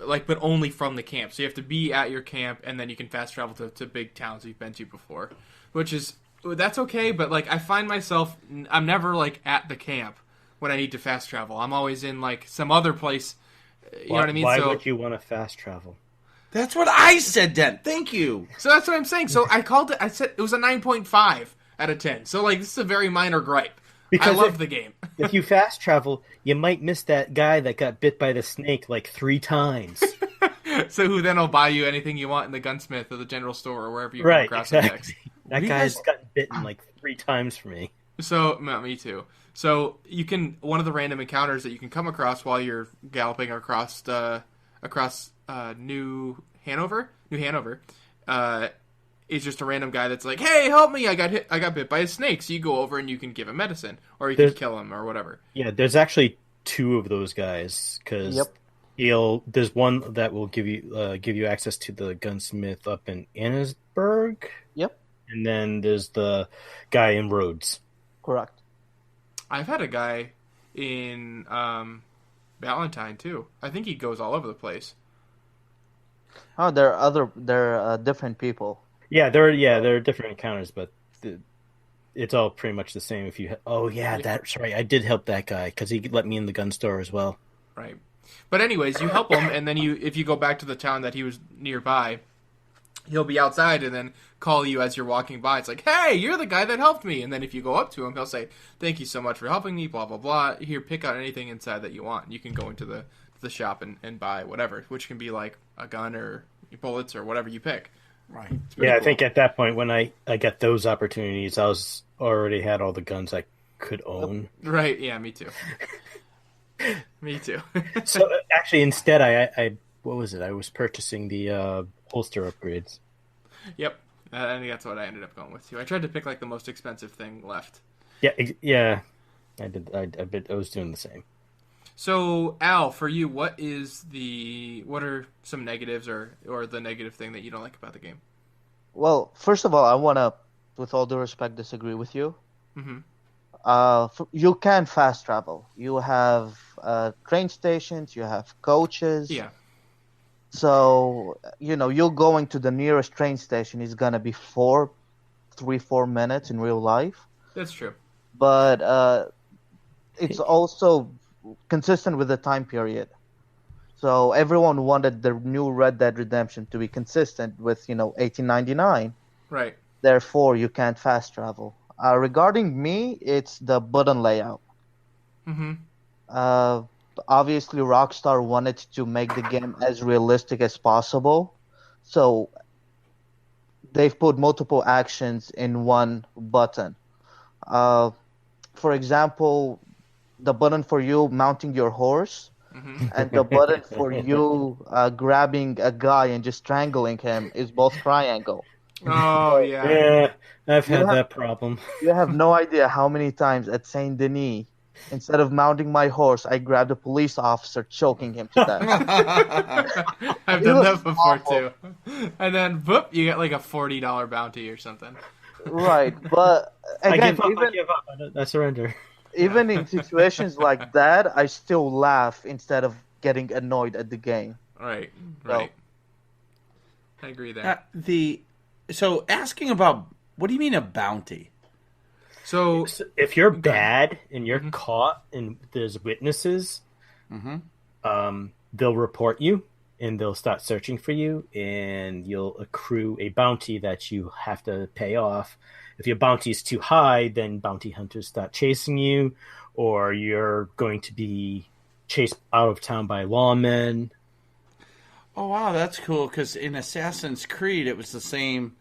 [SPEAKER 2] but only from the camp. So you have to be at your camp, and then you can fast travel to big towns you've been to before, that's okay. But I find myself, I'm never at the camp when I need to fast travel. I'm always in some other place. You know what I mean?
[SPEAKER 4] Why
[SPEAKER 2] So
[SPEAKER 4] would you want to fast travel?
[SPEAKER 1] That's what I said, Dent. Thank you.
[SPEAKER 2] So that's what I'm saying. So I called it. I said it was a 9.5 out of 10. So this is a very minor gripe.
[SPEAKER 4] Because
[SPEAKER 2] I love the game.
[SPEAKER 4] If you fast travel, you might miss that guy that got bit by the snake 3 times.
[SPEAKER 2] So who then will buy you anything you want in the gunsmith or the general store or wherever you come
[SPEAKER 4] Right,
[SPEAKER 2] across it next.
[SPEAKER 4] exactly. That
[SPEAKER 1] You
[SPEAKER 4] guy's
[SPEAKER 1] guys-
[SPEAKER 4] gotten bitten 3 times for me.
[SPEAKER 2] So me too. So you can one of the random encounters that you can come across while you're galloping across New Hanover, is just a random guy that's like, "Hey, help me! I got bit by a snake." So you go over and you can give him medicine, or you can kill him, or whatever.
[SPEAKER 4] Yeah, there's actually 2 of those guys because
[SPEAKER 3] Yep.
[SPEAKER 4] there's one that will give you access to the gunsmith up in Annesburg,
[SPEAKER 3] Yep.
[SPEAKER 4] and then there's the guy in Rhodes.
[SPEAKER 3] Correct.
[SPEAKER 2] I've had a guy in Valentine too. I think he goes all over the place.
[SPEAKER 3] Oh, they're different people.
[SPEAKER 4] Yeah, there are different encounters, but it's all pretty much the same. That's right. I did help that guy because he let me in the gun store as well.
[SPEAKER 2] Right. But anyways, you help him, and then if you go back to the town that he was nearby, he'll be outside and then call you as you're walking by. It's like, "Hey, you're the guy that helped me." And then if you go up to him, he'll say, "Thank you so much for helping me, blah, blah, blah. Here, pick out anything inside that you want." You can go into the shop and buy whatever, which can be like a gun or bullets or whatever you pick.
[SPEAKER 1] Right.
[SPEAKER 2] It's pretty
[SPEAKER 4] Yeah, I
[SPEAKER 2] cool.
[SPEAKER 4] think at that point when I got those opportunities, I was already had all the guns I could own.
[SPEAKER 2] Right, yeah, me too. Me too.
[SPEAKER 4] So actually, instead, I what was it? I was purchasing the holster upgrades.
[SPEAKER 2] Yep. I think that's what I ended up going with too. I tried to pick the most expensive thing left.
[SPEAKER 4] Yeah, I did. I was doing the same.
[SPEAKER 2] So, Al, for you, what are some negatives or the negative thing that you don't like about the game?
[SPEAKER 3] Well, first of all, I want to, with all due respect, disagree with you.
[SPEAKER 2] Hmm.
[SPEAKER 3] You can fast travel. You have train stations, you have coaches.
[SPEAKER 2] Yeah,
[SPEAKER 3] So, you're going to the nearest train station is gonna be 4 minutes in real life.
[SPEAKER 2] that's true.
[SPEAKER 3] But it's also consistent with the time period. So everyone wanted the new Red Dead Redemption to be consistent with, 1899.
[SPEAKER 2] Right.
[SPEAKER 3] Therefore, you can't fast travel. Regarding me, it's the button layout.
[SPEAKER 2] Hmm.
[SPEAKER 3] Uh, Obviously, Rockstar wanted to make the game as realistic as possible, so they've put multiple actions in one button. Uh, for example, the button for you mounting your horse
[SPEAKER 2] Hmm.
[SPEAKER 3] and the button for you grabbing a guy and just strangling him is both triangle.
[SPEAKER 2] Oh
[SPEAKER 3] So
[SPEAKER 2] yeah.
[SPEAKER 4] Yeah, I've
[SPEAKER 3] you
[SPEAKER 4] had
[SPEAKER 3] have
[SPEAKER 4] that problem.
[SPEAKER 3] you have no idea how many times at Saint Denis, instead of mounting my horse, I grabbed a police officer, choking him to death.
[SPEAKER 2] I've
[SPEAKER 3] It
[SPEAKER 2] done
[SPEAKER 3] was
[SPEAKER 2] that before
[SPEAKER 3] awful.
[SPEAKER 2] too. And then, whoop, you get like a $40 bounty or something.
[SPEAKER 3] Right, but
[SPEAKER 4] I
[SPEAKER 3] again,
[SPEAKER 4] give up. I
[SPEAKER 3] even
[SPEAKER 4] give up. I surrender.
[SPEAKER 2] Yeah.
[SPEAKER 3] even in situations like that, I still laugh instead of getting annoyed at the game.
[SPEAKER 2] Right.
[SPEAKER 3] So,
[SPEAKER 2] Right. I agree there.
[SPEAKER 1] So asking about what do you mean a bounty?
[SPEAKER 2] So,
[SPEAKER 4] So if you're
[SPEAKER 2] Go ahead.
[SPEAKER 4] bad and you're caught and there's witnesses,
[SPEAKER 1] Mm-hmm.
[SPEAKER 4] they'll report you and they'll start searching for you, and you'll accrue a bounty that you have to pay off. If your bounty is too high, then bounty hunters start chasing you, or you're going to be chased out of town by lawmen.
[SPEAKER 1] Oh wow, that's cool. Because in Assassin's Creed, it was the same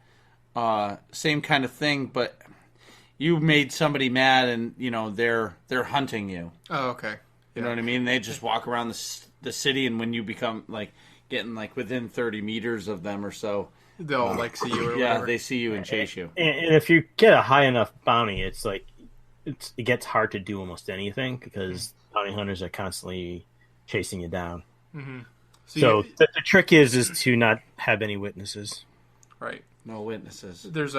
[SPEAKER 1] kind of thing, but you made somebody mad, and they're hunting you.
[SPEAKER 2] oh, okay.
[SPEAKER 1] You know what I mean? They just walk around the city, and when you become like getting like within 30 meters of them or so,
[SPEAKER 2] They'll like see you or
[SPEAKER 1] yeah,
[SPEAKER 2] whatever.
[SPEAKER 1] they see you and chase you.
[SPEAKER 4] And if you get a high enough bounty, it gets hard to do almost anything because bounty hunters are constantly chasing you down. So the trick is to not have any witnesses.
[SPEAKER 2] right.
[SPEAKER 1] No witnesses.
[SPEAKER 2] There's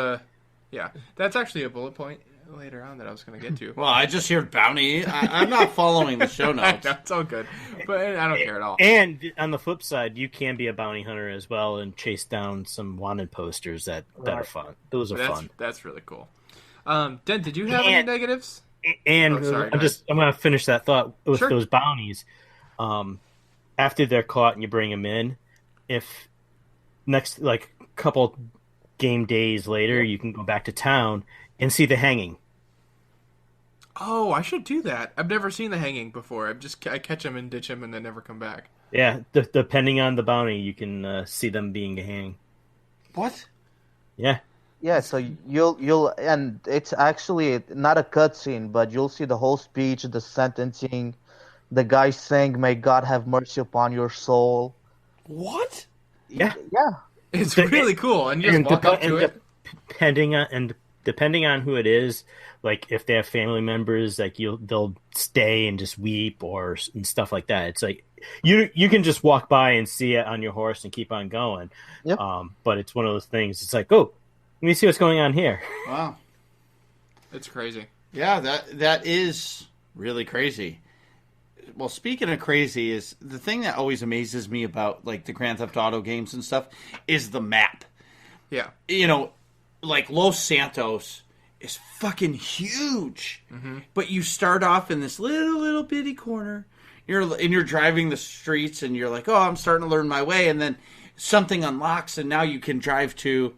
[SPEAKER 2] that's actually a bullet point later on that I was going to get to.
[SPEAKER 1] Well, I just hear bounty. I'm not following the show notes.
[SPEAKER 2] That's all good, but I don't care at all.
[SPEAKER 4] And on the flip side, you can be a bounty hunter as well and chase down some wanted posters that are fun. Those are fun.
[SPEAKER 2] That's really cool. Dent, did you have any
[SPEAKER 4] And-
[SPEAKER 2] negatives?
[SPEAKER 4] And
[SPEAKER 2] Oh, sorry, go
[SPEAKER 4] I'm going to finish that thought with
[SPEAKER 2] Sure.
[SPEAKER 4] those bounties. After they're caught and you bring them in, if next like couple game days later, you can go back to town and see the hanging.
[SPEAKER 2] Oh, I should do that. I've never seen the hanging before. I catch them and ditch them and then never come back.
[SPEAKER 4] Yeah, depending on the bounty, you can see them being hanged.
[SPEAKER 1] What?
[SPEAKER 4] Yeah.
[SPEAKER 3] yeah, so you'll and it's actually not a cutscene, but you'll see the whole speech, the sentencing, the guy saying, "May God have mercy upon your soul."
[SPEAKER 1] What?
[SPEAKER 4] Yeah.
[SPEAKER 3] Yeah,
[SPEAKER 2] It's really cool, and you just walk up to it.
[SPEAKER 4] Depending on who it is, like if they have family members, like they'll stay and just weep and stuff like that. It's like you can just walk by and see it on your horse and keep on going.
[SPEAKER 3] Yep.
[SPEAKER 4] But it's one of those things. It's like, oh, let me see what's going on here.
[SPEAKER 1] Wow.
[SPEAKER 2] It's crazy.
[SPEAKER 1] Yeah, that is really crazy. Well, speaking of crazy, is the thing that always amazes me about like the Grand Theft Auto games and stuff is the map.
[SPEAKER 2] Yeah.
[SPEAKER 1] Like Los Santos is fucking huge, but you start off in this little bitty corner. You're driving the streets, and you're like, oh, I'm starting to learn my way, and then something unlocks, and now you can drive to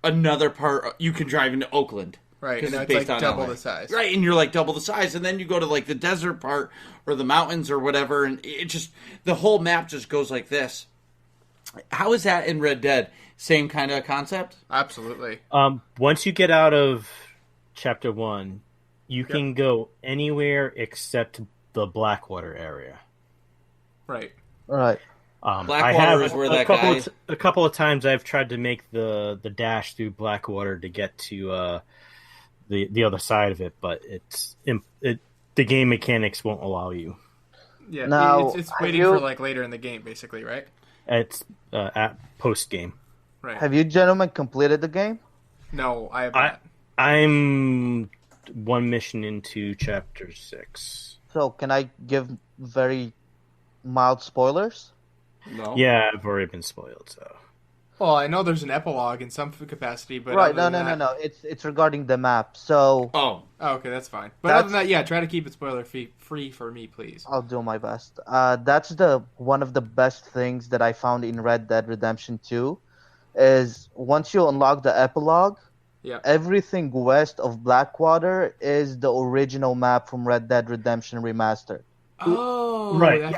[SPEAKER 1] another part. You can drive into Oakland.
[SPEAKER 2] Right,
[SPEAKER 1] 'Cause
[SPEAKER 2] and
[SPEAKER 1] it's
[SPEAKER 2] it's
[SPEAKER 1] based
[SPEAKER 2] like
[SPEAKER 1] on
[SPEAKER 2] double
[SPEAKER 1] LA.
[SPEAKER 2] the size.
[SPEAKER 1] Right, and you're like double the size, and then you go to like the desert part or the mountains or whatever, and it just the whole map just goes like this. How is that in Red Dead? Same kind of concept?
[SPEAKER 2] Absolutely.
[SPEAKER 4] Once you get out of Chapter 1, you can go anywhere except the Blackwater area.
[SPEAKER 2] Right.
[SPEAKER 3] right.
[SPEAKER 1] Blackwater is where that guy.
[SPEAKER 4] A couple of times I've tried to make the dash through Blackwater to get to the other side of it, but the game mechanics won't allow you.
[SPEAKER 2] Yeah.
[SPEAKER 3] Now,
[SPEAKER 2] it's
[SPEAKER 3] have
[SPEAKER 2] waiting
[SPEAKER 3] you-
[SPEAKER 2] for like later in the game, basically, right?
[SPEAKER 4] It's at post game.
[SPEAKER 2] Right.
[SPEAKER 3] Have you gentlemen completed the game?
[SPEAKER 2] No, I have not.
[SPEAKER 4] I'm one mission into chapter 6.
[SPEAKER 3] So can I give very mild spoilers?
[SPEAKER 1] No.
[SPEAKER 4] Yeah, I've already been spoiled, so.
[SPEAKER 2] Well, I know there's an epilogue in some capacity, but
[SPEAKER 3] Right.
[SPEAKER 2] other
[SPEAKER 3] No.
[SPEAKER 2] than that-
[SPEAKER 3] It's regarding the map. So
[SPEAKER 1] Oh,
[SPEAKER 2] Oh, okay, that's fine. But
[SPEAKER 3] That's-
[SPEAKER 2] other than that, yeah, try to keep it spoiler free for me, please.
[SPEAKER 3] I'll do my best. That's the one of the best things that I found in Red Dead Redemption 2 is once you unlock the epilogue,
[SPEAKER 2] Yeah.
[SPEAKER 3] everything west of Blackwater is the original map from Red Dead Redemption Remastered.
[SPEAKER 2] Oh,
[SPEAKER 4] Right.
[SPEAKER 2] that's-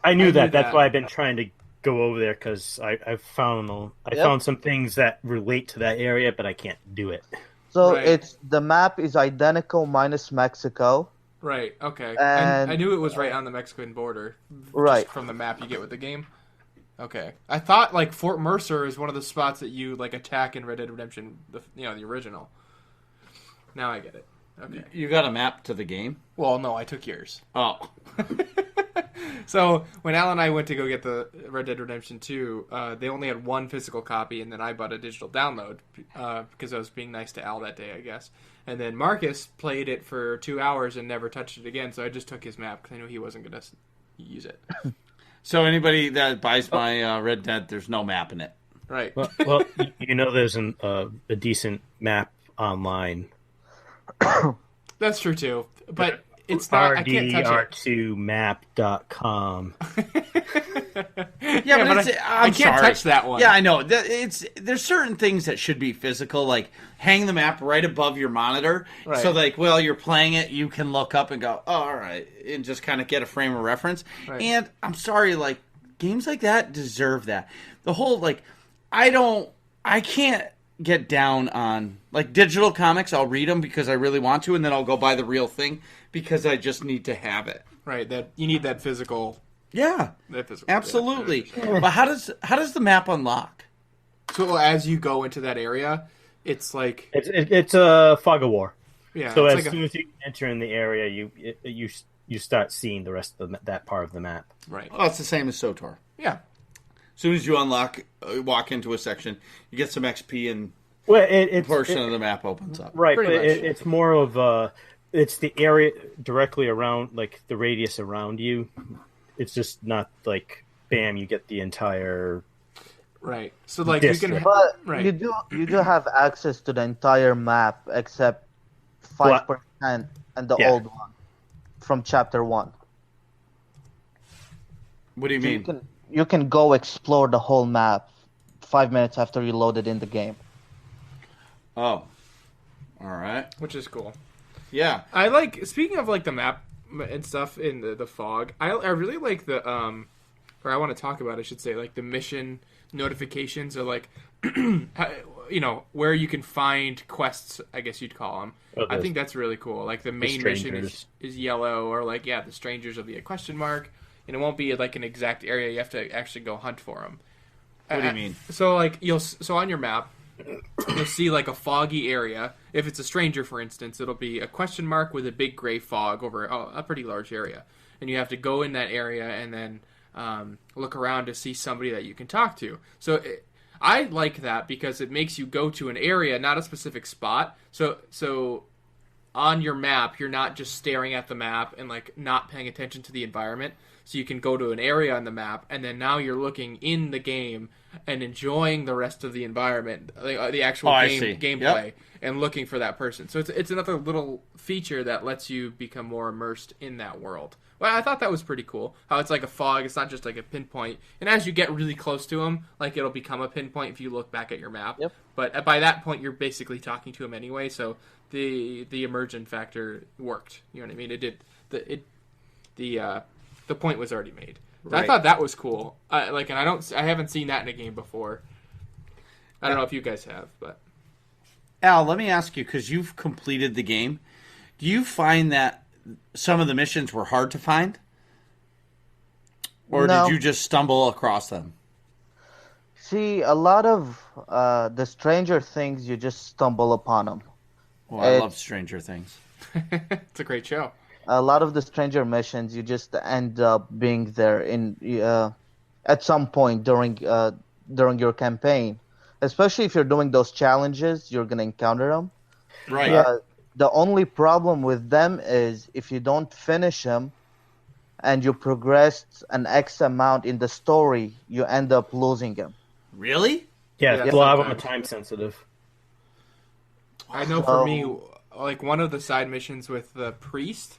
[SPEAKER 4] I knew
[SPEAKER 2] I knew
[SPEAKER 4] that. That's
[SPEAKER 2] that.
[SPEAKER 4] why I've been trying to go over there because I found
[SPEAKER 3] Yep.
[SPEAKER 4] found some things that relate to that area, but I can't do it.
[SPEAKER 3] So
[SPEAKER 2] Right.
[SPEAKER 3] the map is identical minus Mexico.
[SPEAKER 2] Right. Okay.
[SPEAKER 3] And-
[SPEAKER 2] I knew it was right on the Mexican border.
[SPEAKER 3] Right.
[SPEAKER 2] Just from the map you get with the game. Okay. I thought like Fort Mercer is one of the spots that you like attack in Red Dead Redemption, the original. Now I get it. Okay.
[SPEAKER 1] you got a map to the game?
[SPEAKER 2] Well, no, I took yours.
[SPEAKER 1] Oh,
[SPEAKER 2] So when Al and I went to go get the Red Dead Redemption 2, they only had one physical copy, and then I bought a digital download because I was being nice to Al that day, I guess. And then Marcus played it for 2 hours and never touched it again, so I just took his map because I knew he wasn't going to use it.
[SPEAKER 1] so anybody that buys my Red Dead, there's no map in it.
[SPEAKER 2] Right.
[SPEAKER 4] Well, there's a decent map online.
[SPEAKER 2] That's true, too. But it's not... I can't touch it.
[SPEAKER 4] rdr2map.com.
[SPEAKER 1] Yeah, but
[SPEAKER 2] I
[SPEAKER 1] I'm
[SPEAKER 2] can't
[SPEAKER 1] sorry.
[SPEAKER 2] touch that one.
[SPEAKER 1] Yeah, I know. There's certain things that should be physical, like hang the map right above your monitor,
[SPEAKER 2] Right.
[SPEAKER 1] so like while you're playing it, you can look up and go, oh, all right, and just kind of get a frame of reference.
[SPEAKER 2] Right.
[SPEAKER 1] And I'm sorry, like games like that deserve that. The whole like, I can't get down on like digital comics. I'll read them because I really want to, and then I'll go buy the real thing because I just need to have it.
[SPEAKER 2] Right, that you need that physical...
[SPEAKER 1] Yeah,
[SPEAKER 2] That physical
[SPEAKER 1] absolutely. But how does the map unlock?
[SPEAKER 2] So as you go into that area, it's like...
[SPEAKER 4] It's a fog of war.
[SPEAKER 2] Yeah,
[SPEAKER 4] So
[SPEAKER 2] it's
[SPEAKER 4] as
[SPEAKER 2] like
[SPEAKER 4] soon as you enter in the area, you start seeing the rest of that part of the map.
[SPEAKER 2] Right.
[SPEAKER 1] Oh, it's the same as SOTOR.
[SPEAKER 2] Yeah.
[SPEAKER 1] As soon as you walk into a section, you get some XP and
[SPEAKER 4] Well,
[SPEAKER 1] a
[SPEAKER 4] it's
[SPEAKER 1] portion of the map opens up.
[SPEAKER 4] right,
[SPEAKER 2] Pretty
[SPEAKER 4] but
[SPEAKER 2] much.
[SPEAKER 4] it's more of it's the area directly around, like the radius around you. It's just not like bam, you get the entire.
[SPEAKER 2] Right. So like you
[SPEAKER 4] District.
[SPEAKER 2] can...
[SPEAKER 3] But
[SPEAKER 2] Right.
[SPEAKER 3] you do have access to the entire map except 5% and the
[SPEAKER 4] Yeah.
[SPEAKER 3] old one from chapter 1.
[SPEAKER 1] What do you mean?
[SPEAKER 3] You can go explore the whole map 5 minutes after you load it in the game.
[SPEAKER 1] Oh, all right.
[SPEAKER 2] Which is cool.
[SPEAKER 1] Yeah.
[SPEAKER 2] I like... Speaking of like the map and stuff in the fog, I really like the... Or I want to talk about, I should say, like the mission notifications are like... where you can find quests, I guess you'd call them.
[SPEAKER 4] Oh,
[SPEAKER 2] I think that's really cool. Like the main mission is yellow, or like, yeah, the strangers will be a question mark, and it won't be like an exact area. You have to actually go hunt for them.
[SPEAKER 1] What do you mean?
[SPEAKER 2] So like so on your map, you'll see like a foggy area. If it's a stranger, for instance, it'll be a question mark with a big gray fog over a pretty large area, and you have to go in that area and then look around to see somebody that you can talk to. So I like that because it makes you go to an area, not a specific spot. So on your map, you're not just staring at the map and like not paying attention to the environment. So you can go to an area on the map, and then now you're looking in the game and enjoying the rest of the environment, the actual gameplay,
[SPEAKER 1] Yep.
[SPEAKER 2] and looking for that person. So it's another little feature that lets you become more immersed in that world. Well, I thought that was pretty cool. How it's like a fog; it's not just like a pinpoint. And as you get really close to them, like it'll become a pinpoint if you look back at your map.
[SPEAKER 3] Yep.
[SPEAKER 2] But by that point, you're basically talking to him anyway. So the immersion factor worked. You know what I mean? It did. The point was already made. So I
[SPEAKER 1] Right.
[SPEAKER 2] thought that was cool. I haven't seen that in a game before. I don't know if you guys have, but
[SPEAKER 1] Al, let me ask you, because you've completed the game, do you find that some of the missions were hard to find? Or
[SPEAKER 3] No.
[SPEAKER 1] did you just stumble across them?
[SPEAKER 3] See, a lot of the Stranger Things, you just stumble upon them.
[SPEAKER 1] Well, I
[SPEAKER 3] It's-
[SPEAKER 1] love Stranger Things.
[SPEAKER 2] it's a great show.
[SPEAKER 3] A lot of the Stranger missions, you just end up being there in at some point during your campaign, especially if you're doing those challenges, you're gonna encounter them.
[SPEAKER 1] Right.
[SPEAKER 3] The only problem with them is if you don't finish them and you progressed an X amount in the story, you end up losing them.
[SPEAKER 1] Really?
[SPEAKER 4] Yeah,
[SPEAKER 2] Yeah,
[SPEAKER 4] a lot of them are
[SPEAKER 2] sometimes.
[SPEAKER 4] time sensitive.
[SPEAKER 2] I know for me, like one of the side missions with the priest,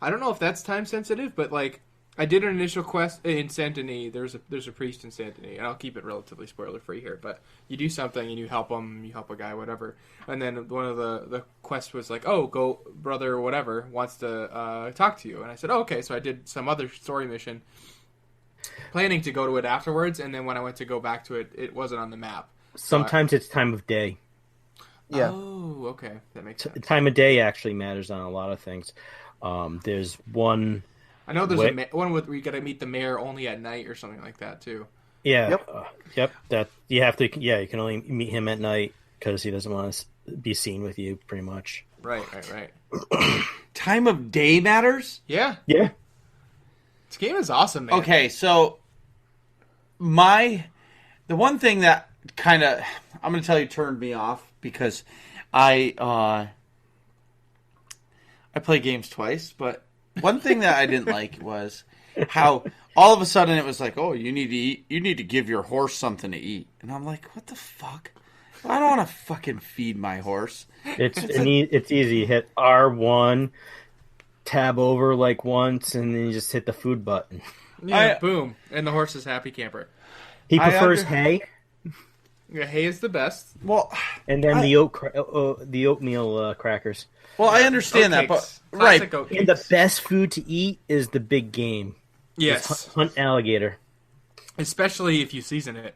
[SPEAKER 2] I don't know if that's time sensitive, but like I did an initial quest in Saint Denis. There's a priest in Saint Denis, and I'll keep it relatively spoiler free here. But you do something and you help him, you help a guy, whatever. And then one of the quests was like, oh, go brother, whatever wants to talk to you. And I said, oh, okay. So I did some other story mission, planning to go to it afterwards. And then when I went to go back to it, it wasn't on the map.
[SPEAKER 4] Sometimes it's time of day.
[SPEAKER 3] Yeah.
[SPEAKER 2] Oh, okay, that makes sense.
[SPEAKER 4] Time of day actually matters on a lot of things. There's one.
[SPEAKER 2] I know there's one where you got to meet the mayor only at night or something like that too.
[SPEAKER 4] Yeah.
[SPEAKER 3] Yep.
[SPEAKER 4] Yep. That you have to. Yeah, you can only meet him at night because he doesn't want to be seen with you. Pretty much.
[SPEAKER 2] Right.
[SPEAKER 1] Time of day matters?
[SPEAKER 2] Yeah,
[SPEAKER 4] Yeah.
[SPEAKER 2] this game is awesome, man.
[SPEAKER 1] Okay, so the one thing that kind of, I'm going to tell you, turned me off because I play games twice, but one thing that I didn't like was how all of a sudden it was like, oh, you need to eat, you need to give your horse something to eat. And I'm like, what the fuck? I don't want to fucking feed my horse.
[SPEAKER 4] It's easy. You hit R1, tab over like once, and then you just hit the food button.
[SPEAKER 2] Yeah, boom, and the horse is happy camper.
[SPEAKER 4] He prefers hay,
[SPEAKER 2] Yeah, hay is the best.
[SPEAKER 1] Well,
[SPEAKER 4] and then the oatmeal crackers.
[SPEAKER 1] well, I understand that, but
[SPEAKER 2] Oatcakes. Classic
[SPEAKER 1] right.
[SPEAKER 2] oatcakes.
[SPEAKER 4] And the best food to eat is the big game.
[SPEAKER 2] Yes,
[SPEAKER 4] Hunt alligator.
[SPEAKER 2] especially if you season it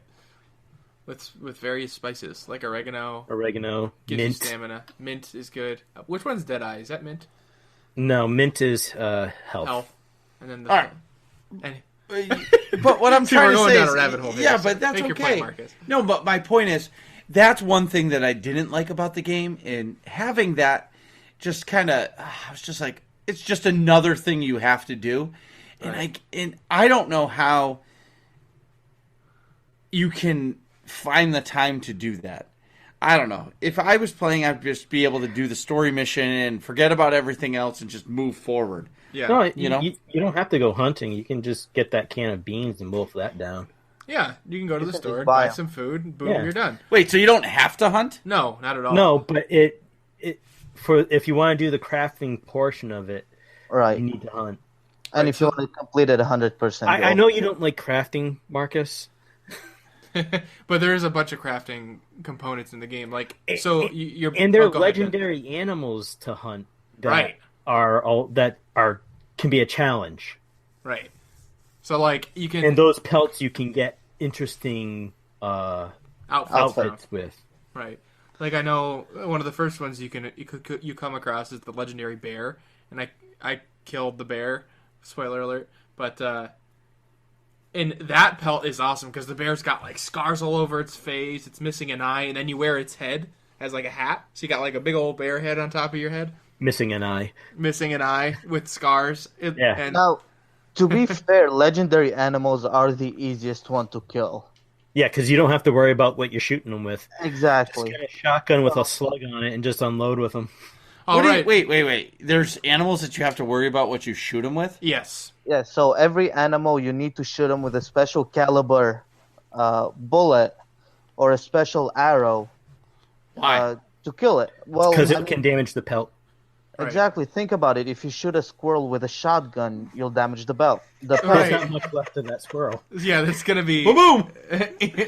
[SPEAKER 2] with various spices like oregano.
[SPEAKER 4] Mint.
[SPEAKER 2] Gives you stamina. Mint is good. Which one's Deadeye? Is that mint?
[SPEAKER 4] No, mint is health.
[SPEAKER 2] Health. And then the
[SPEAKER 1] All right.
[SPEAKER 2] and
[SPEAKER 1] But what I'm
[SPEAKER 2] See,
[SPEAKER 1] trying
[SPEAKER 2] we're
[SPEAKER 1] to
[SPEAKER 2] going
[SPEAKER 1] say
[SPEAKER 2] down
[SPEAKER 1] is,
[SPEAKER 2] a rabbit hole here,
[SPEAKER 1] yeah,
[SPEAKER 2] so
[SPEAKER 1] but that's
[SPEAKER 2] make your
[SPEAKER 1] okay.
[SPEAKER 2] point, Marcus.
[SPEAKER 1] No, but my point is, that's one thing that I didn't like about the game, and having that just kind of, I was just like, it's just another thing you have to do, and I don't know how you can find the time to do that. I don't know. If I was playing, I'd just be able to do the story mission and forget about everything else and just move forward.
[SPEAKER 2] yeah,
[SPEAKER 4] No,
[SPEAKER 1] You know?
[SPEAKER 4] you don't have to go hunting. You can just get that can of beans and wolf that down.
[SPEAKER 2] yeah. You can go to the
[SPEAKER 3] can
[SPEAKER 2] store,
[SPEAKER 3] just buy
[SPEAKER 2] buy
[SPEAKER 3] 'em.
[SPEAKER 2] some food, and boom,
[SPEAKER 4] Yeah.
[SPEAKER 2] you're done.
[SPEAKER 1] Wait, so you don't have to hunt?
[SPEAKER 2] No, not at all.
[SPEAKER 4] No, but it for if you want to do the crafting portion of it,
[SPEAKER 3] Right.
[SPEAKER 4] you need to hunt.
[SPEAKER 3] And if you want to complete it 100%.
[SPEAKER 4] I know you don't like crafting, Marcus.
[SPEAKER 2] but there is a bunch of crafting components in the game. Like, so you're
[SPEAKER 4] And they're
[SPEAKER 2] go ahead, Ben.
[SPEAKER 4] legendary animals to hunt that
[SPEAKER 2] Right.
[SPEAKER 4] are can be a challenge.
[SPEAKER 2] Right. So like you can
[SPEAKER 4] And those pelts you can get interesting
[SPEAKER 2] outfits from.
[SPEAKER 4] outfits with.
[SPEAKER 2] Right. Like I know one of the first ones you come across is the legendary bear, and I killed the bear. Spoiler alert. But and that pelt is awesome because the bear's got like scars all over its face. It's missing an eye, and then you wear its head as like a hat. So you got like a big old bear head on top of your head,
[SPEAKER 4] Missing an eye.
[SPEAKER 2] missing an eye with scars.
[SPEAKER 4] Yeah.
[SPEAKER 2] And
[SPEAKER 3] Now, to be fair, legendary animals are the easiest one to kill.
[SPEAKER 4] Yeah, because you don't have to worry about what you're shooting them with. Just
[SPEAKER 3] Exactly.
[SPEAKER 4] get a shotgun with a slug on it and just unload with them.
[SPEAKER 2] all
[SPEAKER 1] What do you-
[SPEAKER 2] right.
[SPEAKER 1] wait. There's animals that you have to worry about what you shoot them with?
[SPEAKER 2] Yes.
[SPEAKER 3] Yeah, so every animal you need to shoot them with a special caliber bullet or a special arrow
[SPEAKER 1] Why?
[SPEAKER 3] to kill it. Well,
[SPEAKER 4] Because
[SPEAKER 3] I
[SPEAKER 4] it
[SPEAKER 3] mean,
[SPEAKER 4] can damage the pelt.
[SPEAKER 2] Right.
[SPEAKER 3] exactly. Think about it. If you shoot a squirrel with a shotgun, you'll damage the belt. The pelt.
[SPEAKER 2] Right.
[SPEAKER 4] There's not much left of that squirrel.
[SPEAKER 2] Yeah, that's gonna be
[SPEAKER 1] Boom!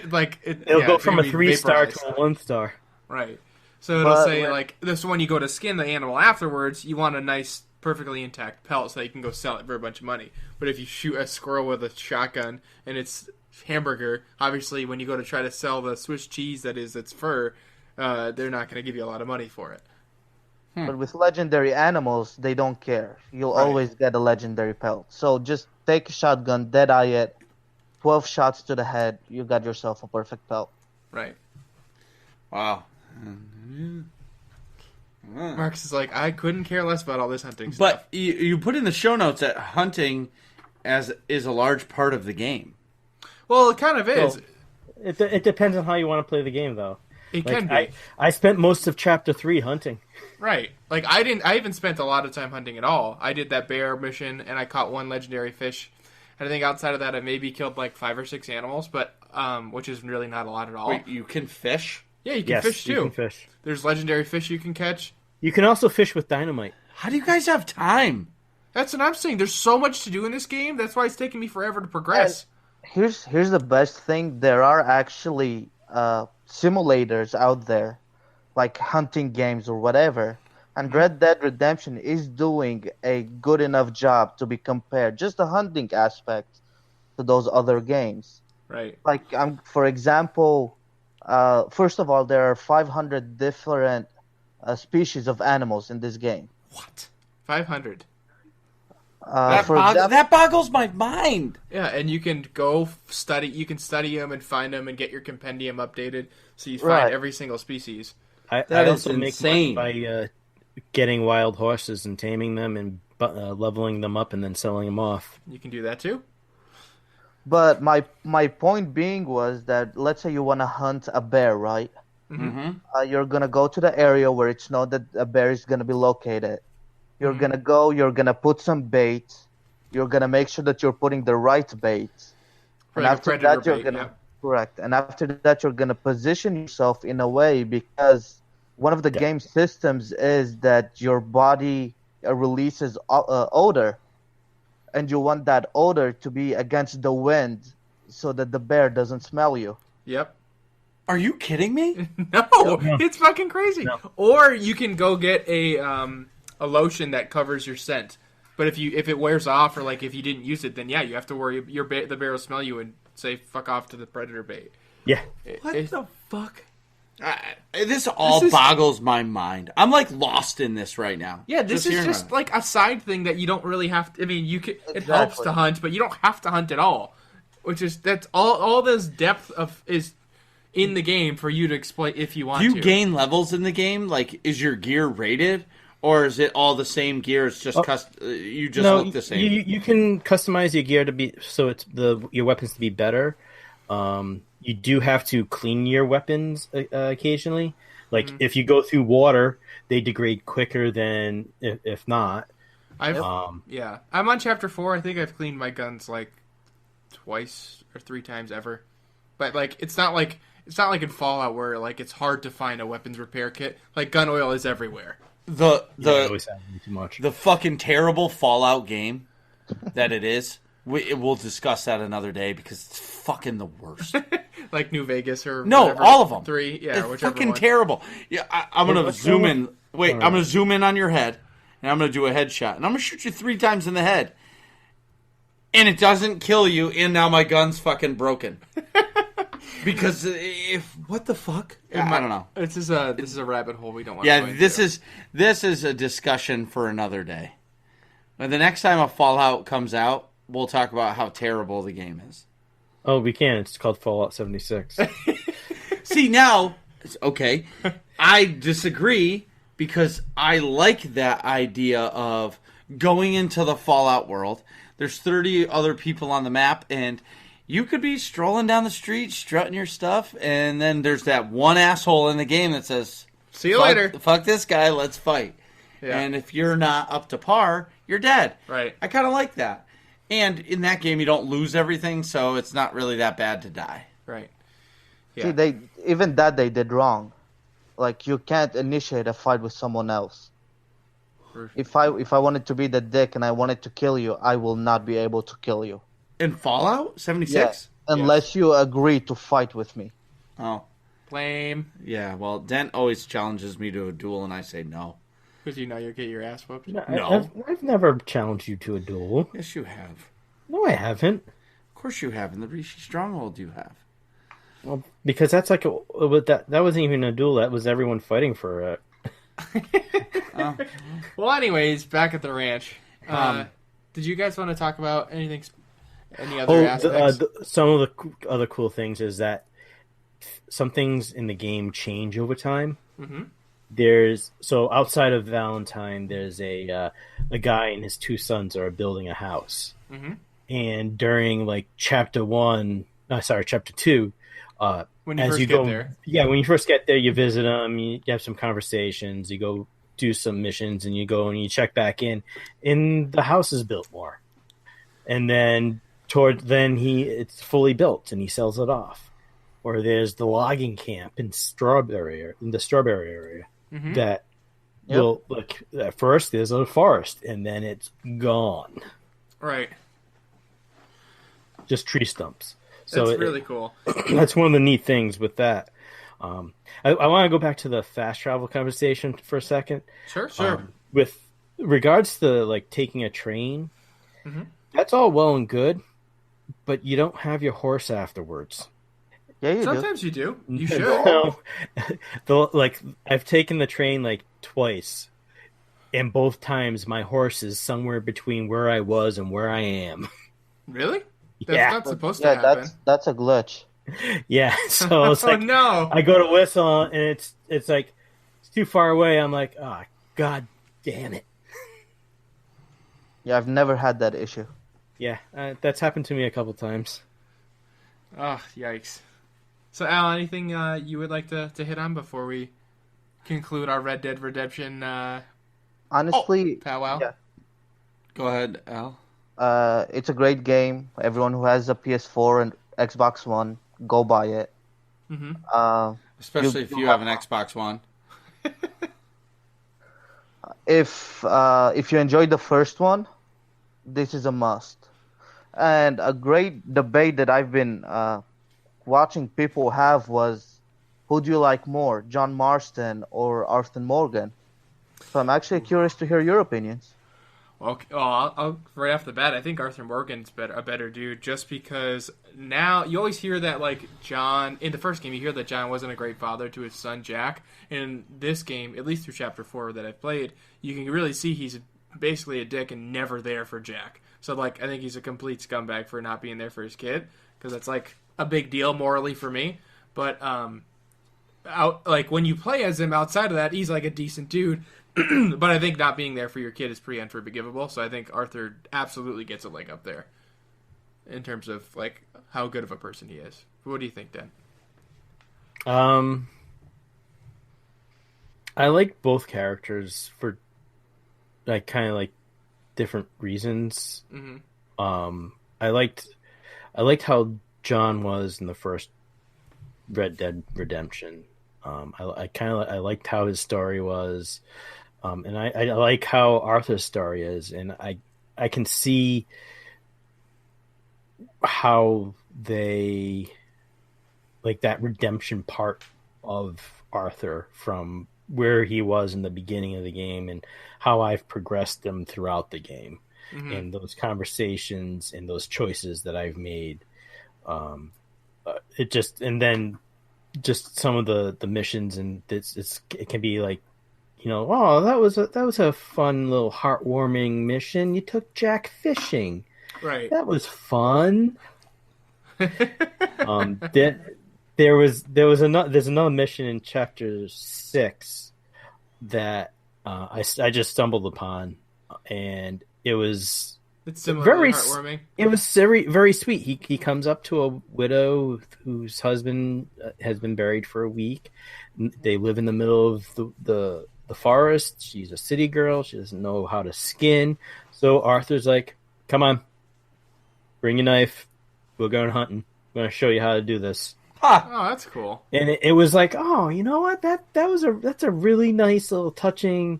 [SPEAKER 2] like
[SPEAKER 4] It'll
[SPEAKER 2] yeah,
[SPEAKER 4] go
[SPEAKER 2] it's
[SPEAKER 4] from
[SPEAKER 2] gonna
[SPEAKER 4] a
[SPEAKER 2] be
[SPEAKER 4] 3-star
[SPEAKER 2] vaporized.
[SPEAKER 4] to a 1-star.
[SPEAKER 2] Right. So it'll
[SPEAKER 3] But
[SPEAKER 2] say
[SPEAKER 3] when-
[SPEAKER 2] like this one you go to skin the animal afterwards, you want a nice, perfectly intact pelt so that you can go sell it for a bunch of money. But if you shoot a squirrel with a shotgun and it's hamburger, obviously when you go to try to sell the Swiss cheese that is its fur, they're not going to give you a lot of money for it.
[SPEAKER 3] But with legendary animals, they don't care. You'll
[SPEAKER 2] Right.
[SPEAKER 3] always get a legendary pelt. So just take a shotgun, deadeye it, 12 shots to the head, you got yourself a perfect pelt.
[SPEAKER 2] Right.
[SPEAKER 1] Wow.
[SPEAKER 2] Marcus is like, I couldn't care less about all this hunting stuff.
[SPEAKER 1] But you put in the show notes that hunting is a large part of the game.
[SPEAKER 2] Well, it kind of is.
[SPEAKER 4] It depends on how you want to play the game, though.
[SPEAKER 2] It
[SPEAKER 4] Like,
[SPEAKER 2] can be.
[SPEAKER 4] I spent most of Chapter 3 hunting.
[SPEAKER 2] Right. Like, I even spent a lot of time hunting at all. I did that bear mission, and I caught one legendary fish. And I think outside of that, I maybe killed like 5 or 6 animals, but which is really not a lot at all.
[SPEAKER 1] Wait, you can fish?
[SPEAKER 2] Yeah, you can
[SPEAKER 4] Yes,
[SPEAKER 2] fish too.
[SPEAKER 4] you can fish.
[SPEAKER 2] There's legendary fish you can catch.
[SPEAKER 4] You can also fish with dynamite.
[SPEAKER 1] How do you guys have time?
[SPEAKER 2] That's what I'm saying. There's so much to do in this game. That's why it's taking me forever to progress.
[SPEAKER 3] Here's the best thing. There are actually simulators out there, like hunting games or whatever. And Red Dead Redemption is doing a good enough job to be compared, just the hunting aspect, to those other games.
[SPEAKER 2] Right.
[SPEAKER 3] Like, for example, first of all, there are 500 different species of animals in this game.
[SPEAKER 2] What? 500.
[SPEAKER 1] That boggles my mind.
[SPEAKER 2] Yeah, and you can go study. You can study them and find them and get your compendium updated, so you find
[SPEAKER 3] Right.
[SPEAKER 2] every single species.
[SPEAKER 4] I
[SPEAKER 1] That is
[SPEAKER 4] also make
[SPEAKER 1] insane.
[SPEAKER 4] money by getting wild horses and taming them and leveling them up and then selling them off.
[SPEAKER 2] You can do that too.
[SPEAKER 3] But my point being was that, let's say you want to hunt a bear, right?
[SPEAKER 1] Mm-hmm.
[SPEAKER 3] You're gonna go to the area where it's known that a bear is gonna be located. You're gonna go. You're gonna put some bait. You're gonna make sure that you're putting the right bait.
[SPEAKER 2] For
[SPEAKER 3] And
[SPEAKER 2] like a
[SPEAKER 3] after
[SPEAKER 2] predator
[SPEAKER 3] that, you're
[SPEAKER 2] bait,
[SPEAKER 3] gonna
[SPEAKER 2] yeah.
[SPEAKER 3] correct. And after that, you're gonna position yourself in a way, because one of the game systems is that your body releases odor, and you want that odor to be against the wind, so that the bear doesn't smell you.
[SPEAKER 2] Yep.
[SPEAKER 1] Are you kidding me?
[SPEAKER 2] No, it's fucking crazy.
[SPEAKER 4] No.
[SPEAKER 2] Or you can go get a lotion that covers your scent. But if it wears off, or like if you didn't use it, then yeah, you have to worry the bear will smell you and say fuck off to the predator bait.
[SPEAKER 4] Yeah.
[SPEAKER 1] What
[SPEAKER 2] It-
[SPEAKER 1] the fuck? This all
[SPEAKER 2] is-
[SPEAKER 1] boggles my mind. I'm like lost in this right now.
[SPEAKER 2] Yeah, this is
[SPEAKER 1] hearing
[SPEAKER 2] just
[SPEAKER 1] about it.
[SPEAKER 2] like a side thing that you don't really have to. I mean, you can. It helps
[SPEAKER 3] Exactly.
[SPEAKER 2] to hunt, but you don't have to hunt at all. Which is that's all this depth of is in the game for you to exploit if you want
[SPEAKER 1] Do you
[SPEAKER 2] to.
[SPEAKER 1] gain levels in the game? Like, is your gear rated, or is it all the same gear? It's just you just look the same.
[SPEAKER 4] You can customize your gear to be so it's your weapons to be better. You do have to clean your weapons occasionally. Like if you go through water, they degrade quicker than if not.
[SPEAKER 2] I'm on chapter 4. I think I've cleaned my guns like twice or 3 times ever. But like it's not like in Fallout where like it's hard to find a weapons repair kit. Like gun oil is everywhere.
[SPEAKER 1] The
[SPEAKER 4] I always have way too much.
[SPEAKER 1] the fucking terrible Fallout game that it is. We'll discuss that another day because it's fucking the worst.
[SPEAKER 2] Like New Vegas or
[SPEAKER 1] No,
[SPEAKER 2] whatever.
[SPEAKER 1] all of them.
[SPEAKER 2] 3, yeah,
[SPEAKER 1] It's
[SPEAKER 2] whichever
[SPEAKER 1] fucking
[SPEAKER 2] one.
[SPEAKER 1] terrible. Yeah, I'm gonna
[SPEAKER 4] What's
[SPEAKER 1] zoom
[SPEAKER 4] wrong
[SPEAKER 1] in.
[SPEAKER 4] with-
[SPEAKER 1] Wait, I'm gonna zoom in on your head, and I'm gonna do a headshot, and I'm gonna shoot you 3 times in the head, and it doesn't kill you. And now my gun's fucking broken. Because if what the fuck? I don't know.
[SPEAKER 2] This is a rabbit hole we don't want to
[SPEAKER 1] Yeah,
[SPEAKER 2] go into.
[SPEAKER 1] this is a discussion for another day. And the next time a Fallout comes out, we'll talk about how terrible the game is.
[SPEAKER 4] Oh, we can. It's called Fallout 76.
[SPEAKER 1] See, now, okay, I disagree because I like that idea of going into the Fallout world. There's 30 other people on the map, and you could be strolling down the street, strutting your stuff, and then there's that one asshole in the game that says,
[SPEAKER 2] See you later.
[SPEAKER 1] Fuck this guy, let's fight.
[SPEAKER 2] Yeah.
[SPEAKER 1] And if you're not up to par, you're dead.
[SPEAKER 2] Right.
[SPEAKER 1] I kind of like that. And in that game, you don't lose everything, so it's not really that bad to die.
[SPEAKER 2] Right.
[SPEAKER 3] See,
[SPEAKER 2] Yeah.
[SPEAKER 3] they did wrong. Like, you can't initiate a fight with someone else. If I wanted to be the dick and I wanted to kill you, I will not be able to kill you.
[SPEAKER 1] In Fallout 76?
[SPEAKER 3] Unless you agree to fight with me.
[SPEAKER 1] Oh,
[SPEAKER 2] Lame.
[SPEAKER 1] yeah. Well, Dent always challenges me to a duel, and I say no.
[SPEAKER 2] Because you know you'll get your ass whooped.
[SPEAKER 1] No.
[SPEAKER 4] I've never challenged you to a duel.
[SPEAKER 1] Yes, you have.
[SPEAKER 4] No, I haven't.
[SPEAKER 1] Of course you have. In the Rishi Stronghold, you have.
[SPEAKER 4] Well, because that's like that wasn't even a duel. That was everyone fighting for it.
[SPEAKER 2] Well, anyways, back at the ranch. Did you guys want to talk about anything? Any other aspects?
[SPEAKER 4] Some of the other cool things is that some things in the game change over time.
[SPEAKER 2] Mm-hmm.
[SPEAKER 4] There's outside of Valentine, there's a guy and his 2 sons are building a house,
[SPEAKER 2] Mm-hmm.
[SPEAKER 4] and during like chapter 2,
[SPEAKER 2] When you
[SPEAKER 4] as
[SPEAKER 2] first
[SPEAKER 4] you
[SPEAKER 2] get
[SPEAKER 4] go,
[SPEAKER 2] there.
[SPEAKER 4] yeah, when you first get there, you visit them, you have some conversations, you go do some missions, and you go and you check back in. And the house is built more, and then it's fully built, and he sells it off. Or there's the logging camp in the strawberry area
[SPEAKER 2] Mm-hmm.
[SPEAKER 4] that
[SPEAKER 3] Yep.
[SPEAKER 4] will look at first there's a forest, and then it's gone,
[SPEAKER 2] Right.
[SPEAKER 4] just tree stumps. So
[SPEAKER 2] That's really cool.
[SPEAKER 4] that's one of the neat things with that. I want to go back to the fast travel conversation for a second.
[SPEAKER 2] Sure.
[SPEAKER 4] With regards to like taking a train,
[SPEAKER 2] Mm-hmm.
[SPEAKER 4] that's all well and good, but you don't have your horse afterwards.
[SPEAKER 3] Yeah, you do.
[SPEAKER 2] Sometimes you do. You should.
[SPEAKER 4] No. I've taken the train like twice, and both times my horse is somewhere between where I was and where I am.
[SPEAKER 2] Really? That's
[SPEAKER 4] Yeah.
[SPEAKER 2] not supposed to
[SPEAKER 3] Yeah,
[SPEAKER 2] happen.
[SPEAKER 3] that's a glitch.
[SPEAKER 4] Yeah, so it's
[SPEAKER 2] Oh,
[SPEAKER 4] like
[SPEAKER 2] no.
[SPEAKER 4] I go to whistle and it's like it's too far away. I'm like, oh god damn it.
[SPEAKER 3] Yeah, I've never had that issue.
[SPEAKER 4] Yeah, that's happened to me a couple times.
[SPEAKER 2] Oh, yikes. So, Al, anything you would like to hit on before we conclude our Red Dead Redemption
[SPEAKER 3] Honestly,
[SPEAKER 2] powwow?
[SPEAKER 3] yeah.
[SPEAKER 1] Go ahead, Al.
[SPEAKER 3] It's a great game. Everyone who has a PS4 and Xbox One, go buy it.
[SPEAKER 2] Mm-hmm.
[SPEAKER 1] Especially if you have an Xbox One.
[SPEAKER 3] If you enjoyed the first one, this is a must. And a great debate that I've been watching people have was, who do you like more, John Marston or Arthur Morgan? So I'm actually curious to hear your opinions.
[SPEAKER 2] Okay, well, I'll right off the bat, I think Arthur Morgan's a better dude, just because now you always hear that, like, John, in the first game, you hear that John wasn't a great father to his son Jack. In this game, at least through Chapter 4 that I've played, you can really see he's basically a dick and never there for Jack. So, like, I think he's a complete scumbag for not being there for his kid, because that's, like, a big deal morally for me. But, when you play as him outside of that, he's, like, a decent dude. But I think not being there for your kid is pretty unforgivable. So I think Arthur absolutely gets a leg up there in terms of like how good of a person he is. What do you think, Dan?
[SPEAKER 4] I like both characters for like kind of like different reasons.
[SPEAKER 2] Mm-hmm.
[SPEAKER 4] I liked how John was in the first Red Dead Redemption. I liked how his story was. And I like how Arthur's story is, and I can see how they like that redemption part of Arthur from where he was in the beginning of the game and how I've progressed him throughout the game,
[SPEAKER 2] Mm-hmm.
[SPEAKER 4] and those conversations and those choices that I've made. It just and then just some of the missions, and it can be like, you know, oh, that was a fun little heartwarming mission. You took Jack fishing.
[SPEAKER 2] Right.
[SPEAKER 4] That was fun. There's another mission in chapter 6 that I just stumbled upon, and it's
[SPEAKER 2] similar
[SPEAKER 4] very
[SPEAKER 2] to heartwarming.
[SPEAKER 4] It was very, very sweet. He comes up to a widow whose husband has been buried for a week. They live in the middle of the forest. She's a city girl. She doesn't know how to skin. So Arthur's like, come on, bring your knife. We're going hunting. I'm going to show you how to do this.
[SPEAKER 2] Oh, that's cool.
[SPEAKER 4] And it was like, oh, you know what? That's a really nice little touching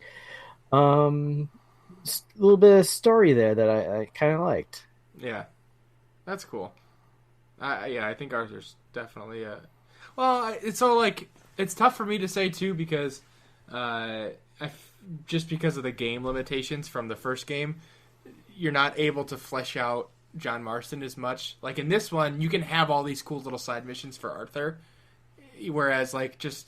[SPEAKER 4] little bit of story there that I kind of liked.
[SPEAKER 2] Yeah, that's cool. I think Arthur's definitely well, it's tough for me to say too because just because of the game limitations from the first game, you're not able to flesh out John Marston as much. Like in this one, you can have all these cool little side missions for Arthur, whereas like just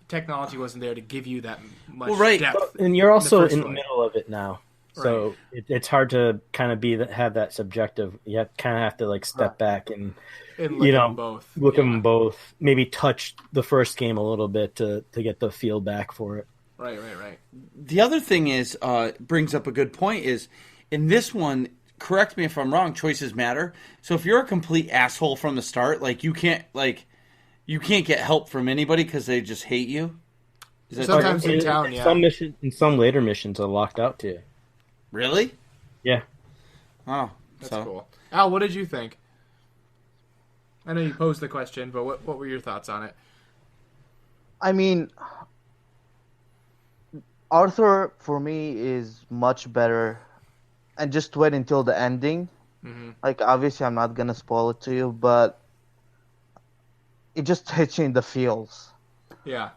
[SPEAKER 2] technology wasn't there to give you that much depth.
[SPEAKER 4] And you're also in the
[SPEAKER 2] one.
[SPEAKER 4] middle of it now, so it's hard to kind of have that subjective. You kind of have to like step back and
[SPEAKER 2] look at them both.
[SPEAKER 4] Look at them both. Maybe touch the first game a little bit to get the feel back for it.
[SPEAKER 2] Right.
[SPEAKER 1] The other thing is brings up a good point is in this one. Correct me if I'm wrong. Choices matter. So if you're a complete asshole from the start, like you can't like you can't get help from anybody because they just hate you. Is that
[SPEAKER 2] Sometimes
[SPEAKER 1] true?
[SPEAKER 2] in town, yeah.
[SPEAKER 4] Some later missions are locked out too.
[SPEAKER 1] Really?
[SPEAKER 4] Yeah.
[SPEAKER 1] Oh,
[SPEAKER 2] That's cool. Al, what did you think? I know you posed the question, but what were your thoughts on it?
[SPEAKER 3] I mean, Arthur for me is much better, and just wait until the ending.
[SPEAKER 2] Mm-hmm.
[SPEAKER 3] Like, obviously, I'm not gonna spoil it to you, but it just hits you in the feels.
[SPEAKER 2] Yeah.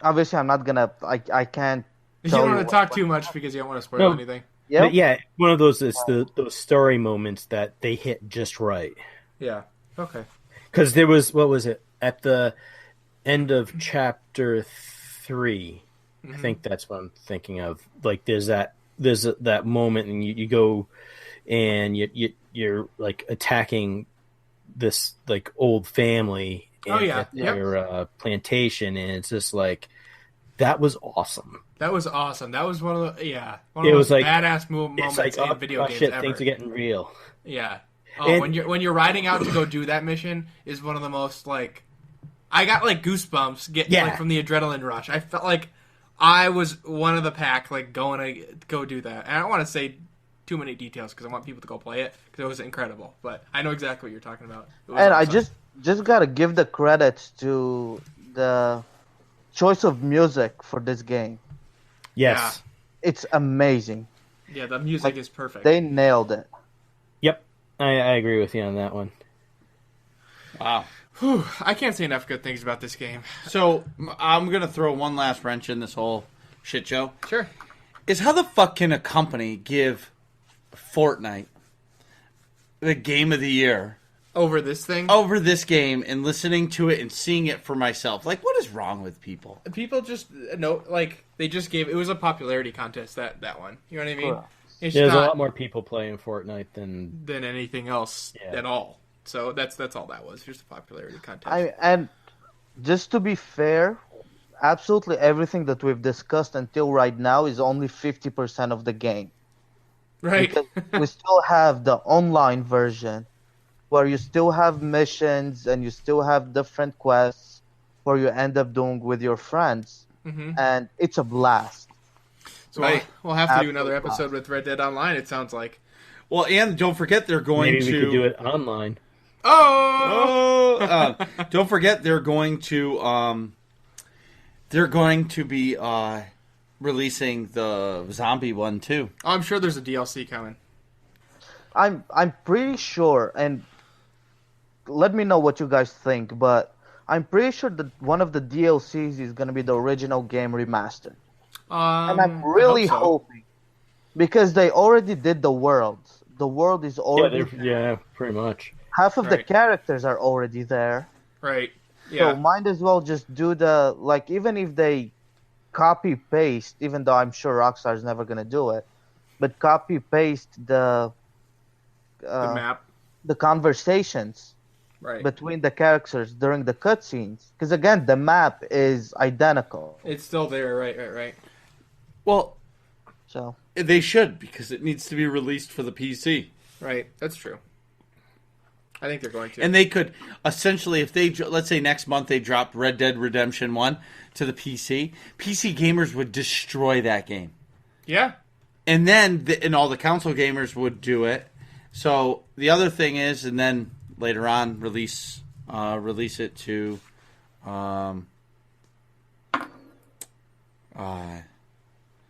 [SPEAKER 3] Obviously, I'm not gonna. I can't.
[SPEAKER 2] You
[SPEAKER 3] tell
[SPEAKER 2] don't want to talk
[SPEAKER 3] what-
[SPEAKER 2] too much because you don't want to spoil
[SPEAKER 4] No.
[SPEAKER 2] anything.
[SPEAKER 3] Yep.
[SPEAKER 4] But yeah, one of those is those story moments that they hit just right.
[SPEAKER 2] Yeah. Okay.
[SPEAKER 4] Because there was, what was it, at the end of chapter 3? I think that's what I'm thinking of. Like, there's that moment, and you go, and you're like attacking this like old family.
[SPEAKER 2] Oh, yeah.
[SPEAKER 4] At their plantation, and it's just like that was awesome.
[SPEAKER 2] That was awesome. That was one of the one
[SPEAKER 4] It
[SPEAKER 2] of
[SPEAKER 4] was
[SPEAKER 2] those
[SPEAKER 4] like-
[SPEAKER 2] badass moments
[SPEAKER 4] It's like,
[SPEAKER 2] in video games
[SPEAKER 4] shit,
[SPEAKER 2] ever.
[SPEAKER 4] things are getting real.
[SPEAKER 2] Yeah. Oh,
[SPEAKER 4] And-
[SPEAKER 2] when you're riding out to go do that mission is one of the most like I got like goosebumps like from the adrenaline rush. I felt like I was one of the pack like going to go do that. And I don't want to say too many details because I want people to go play it because it was incredible. But I know exactly what you're talking about. It was
[SPEAKER 3] And
[SPEAKER 2] awesome.
[SPEAKER 3] I just gotta give the credit to the choice of music for this game.
[SPEAKER 4] Yes.
[SPEAKER 3] It's amazing.
[SPEAKER 2] yeah, the music is perfect.
[SPEAKER 3] They nailed it.
[SPEAKER 4] Yep. I agree with you on that one.
[SPEAKER 1] Wow.
[SPEAKER 2] Whew, I can't say enough good things about this game.
[SPEAKER 1] So I'm gonna throw one last wrench in this whole shit show.
[SPEAKER 2] Sure.
[SPEAKER 1] Is how the fuck can a company give Fortnite the game of the year
[SPEAKER 2] Over this thing,
[SPEAKER 1] over this game and listening to it and seeing it for myself? Like, what is wrong with people?
[SPEAKER 2] people just they just gave it was a popularity contest that one. You know what I mean?
[SPEAKER 3] Correct.
[SPEAKER 2] It's
[SPEAKER 4] There's a
[SPEAKER 2] not
[SPEAKER 4] lot more people playing Fortnite than
[SPEAKER 2] than anything else
[SPEAKER 4] Yeah.
[SPEAKER 2] at all. So that's all that was. Just a popularity contest.
[SPEAKER 3] And just to be fair, absolutely everything that we've discussed until right now is only 50% of the game.
[SPEAKER 2] right.
[SPEAKER 3] Because we still have the online version where you still have missions and you still have different quests where you end up doing with your friends.
[SPEAKER 2] Mhm.
[SPEAKER 3] And it's a blast.
[SPEAKER 2] So
[SPEAKER 1] Right.
[SPEAKER 2] we'll have to do another
[SPEAKER 3] Absolutely.
[SPEAKER 2] episode with Red Dead Online. It sounds like.
[SPEAKER 1] Well, and don't forget they're going
[SPEAKER 4] maybe
[SPEAKER 1] to.
[SPEAKER 4] we could do it online.
[SPEAKER 2] Oh,
[SPEAKER 1] Don't forget they're going to. They're going to be releasing the zombie one too.
[SPEAKER 2] I'm sure there's a DLC coming.
[SPEAKER 3] I'm pretty sure, and let me know what you guys think, but I'm pretty sure that one of the DLCs is going to be the original game remastered. And I'm really
[SPEAKER 2] I hope so.
[SPEAKER 3] hoping, because they already did the world. The world is already
[SPEAKER 4] Yeah, pretty much.
[SPEAKER 3] half of the
[SPEAKER 2] Right.
[SPEAKER 3] characters are already there.
[SPEAKER 2] Right.
[SPEAKER 3] So
[SPEAKER 2] Yeah.
[SPEAKER 3] might as well just do the, like, even if they copy paste, even though I'm sure Rockstar's never gonna do it, but copy paste
[SPEAKER 2] the map.
[SPEAKER 3] the conversations
[SPEAKER 2] Right.
[SPEAKER 3] between the characters during the cutscenes, because again the map is identical.
[SPEAKER 2] It's still there. Right.
[SPEAKER 1] Well,
[SPEAKER 3] So
[SPEAKER 1] they should because it needs to be released for the PC.
[SPEAKER 2] Right. That's true. I think they're going to.
[SPEAKER 1] And they could essentially, if they let's say next month they dropped Red Dead Redemption 1 to the PC gamers would destroy that game.
[SPEAKER 2] yeah.
[SPEAKER 1] And then and all the console gamers would do it. So the other thing is, and then later on release it to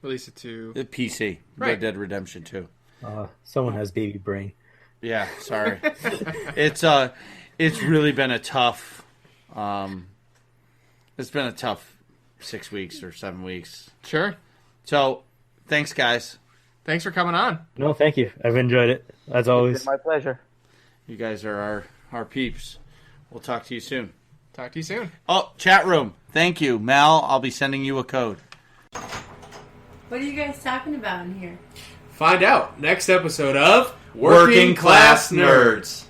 [SPEAKER 2] Release it to.
[SPEAKER 1] the PC.
[SPEAKER 2] Right.
[SPEAKER 1] Red Dead Redemption 2.
[SPEAKER 4] Someone has baby brain.
[SPEAKER 1] Yeah, sorry. It's really been a tough it's been a tough 6 weeks or 7 weeks.
[SPEAKER 2] Sure.
[SPEAKER 1] So thanks guys.
[SPEAKER 2] Thanks for coming on.
[SPEAKER 4] No, thank you. I've enjoyed it as always.
[SPEAKER 3] it's my pleasure.
[SPEAKER 1] You guys are our peeps. We'll talk to you soon.
[SPEAKER 2] Talk to you soon.
[SPEAKER 1] Oh, chat room. Thank you. Mal, I'll be sending you a code.
[SPEAKER 5] What are you guys talking about in here?
[SPEAKER 2] Find out next episode of
[SPEAKER 1] Working Class Nerds.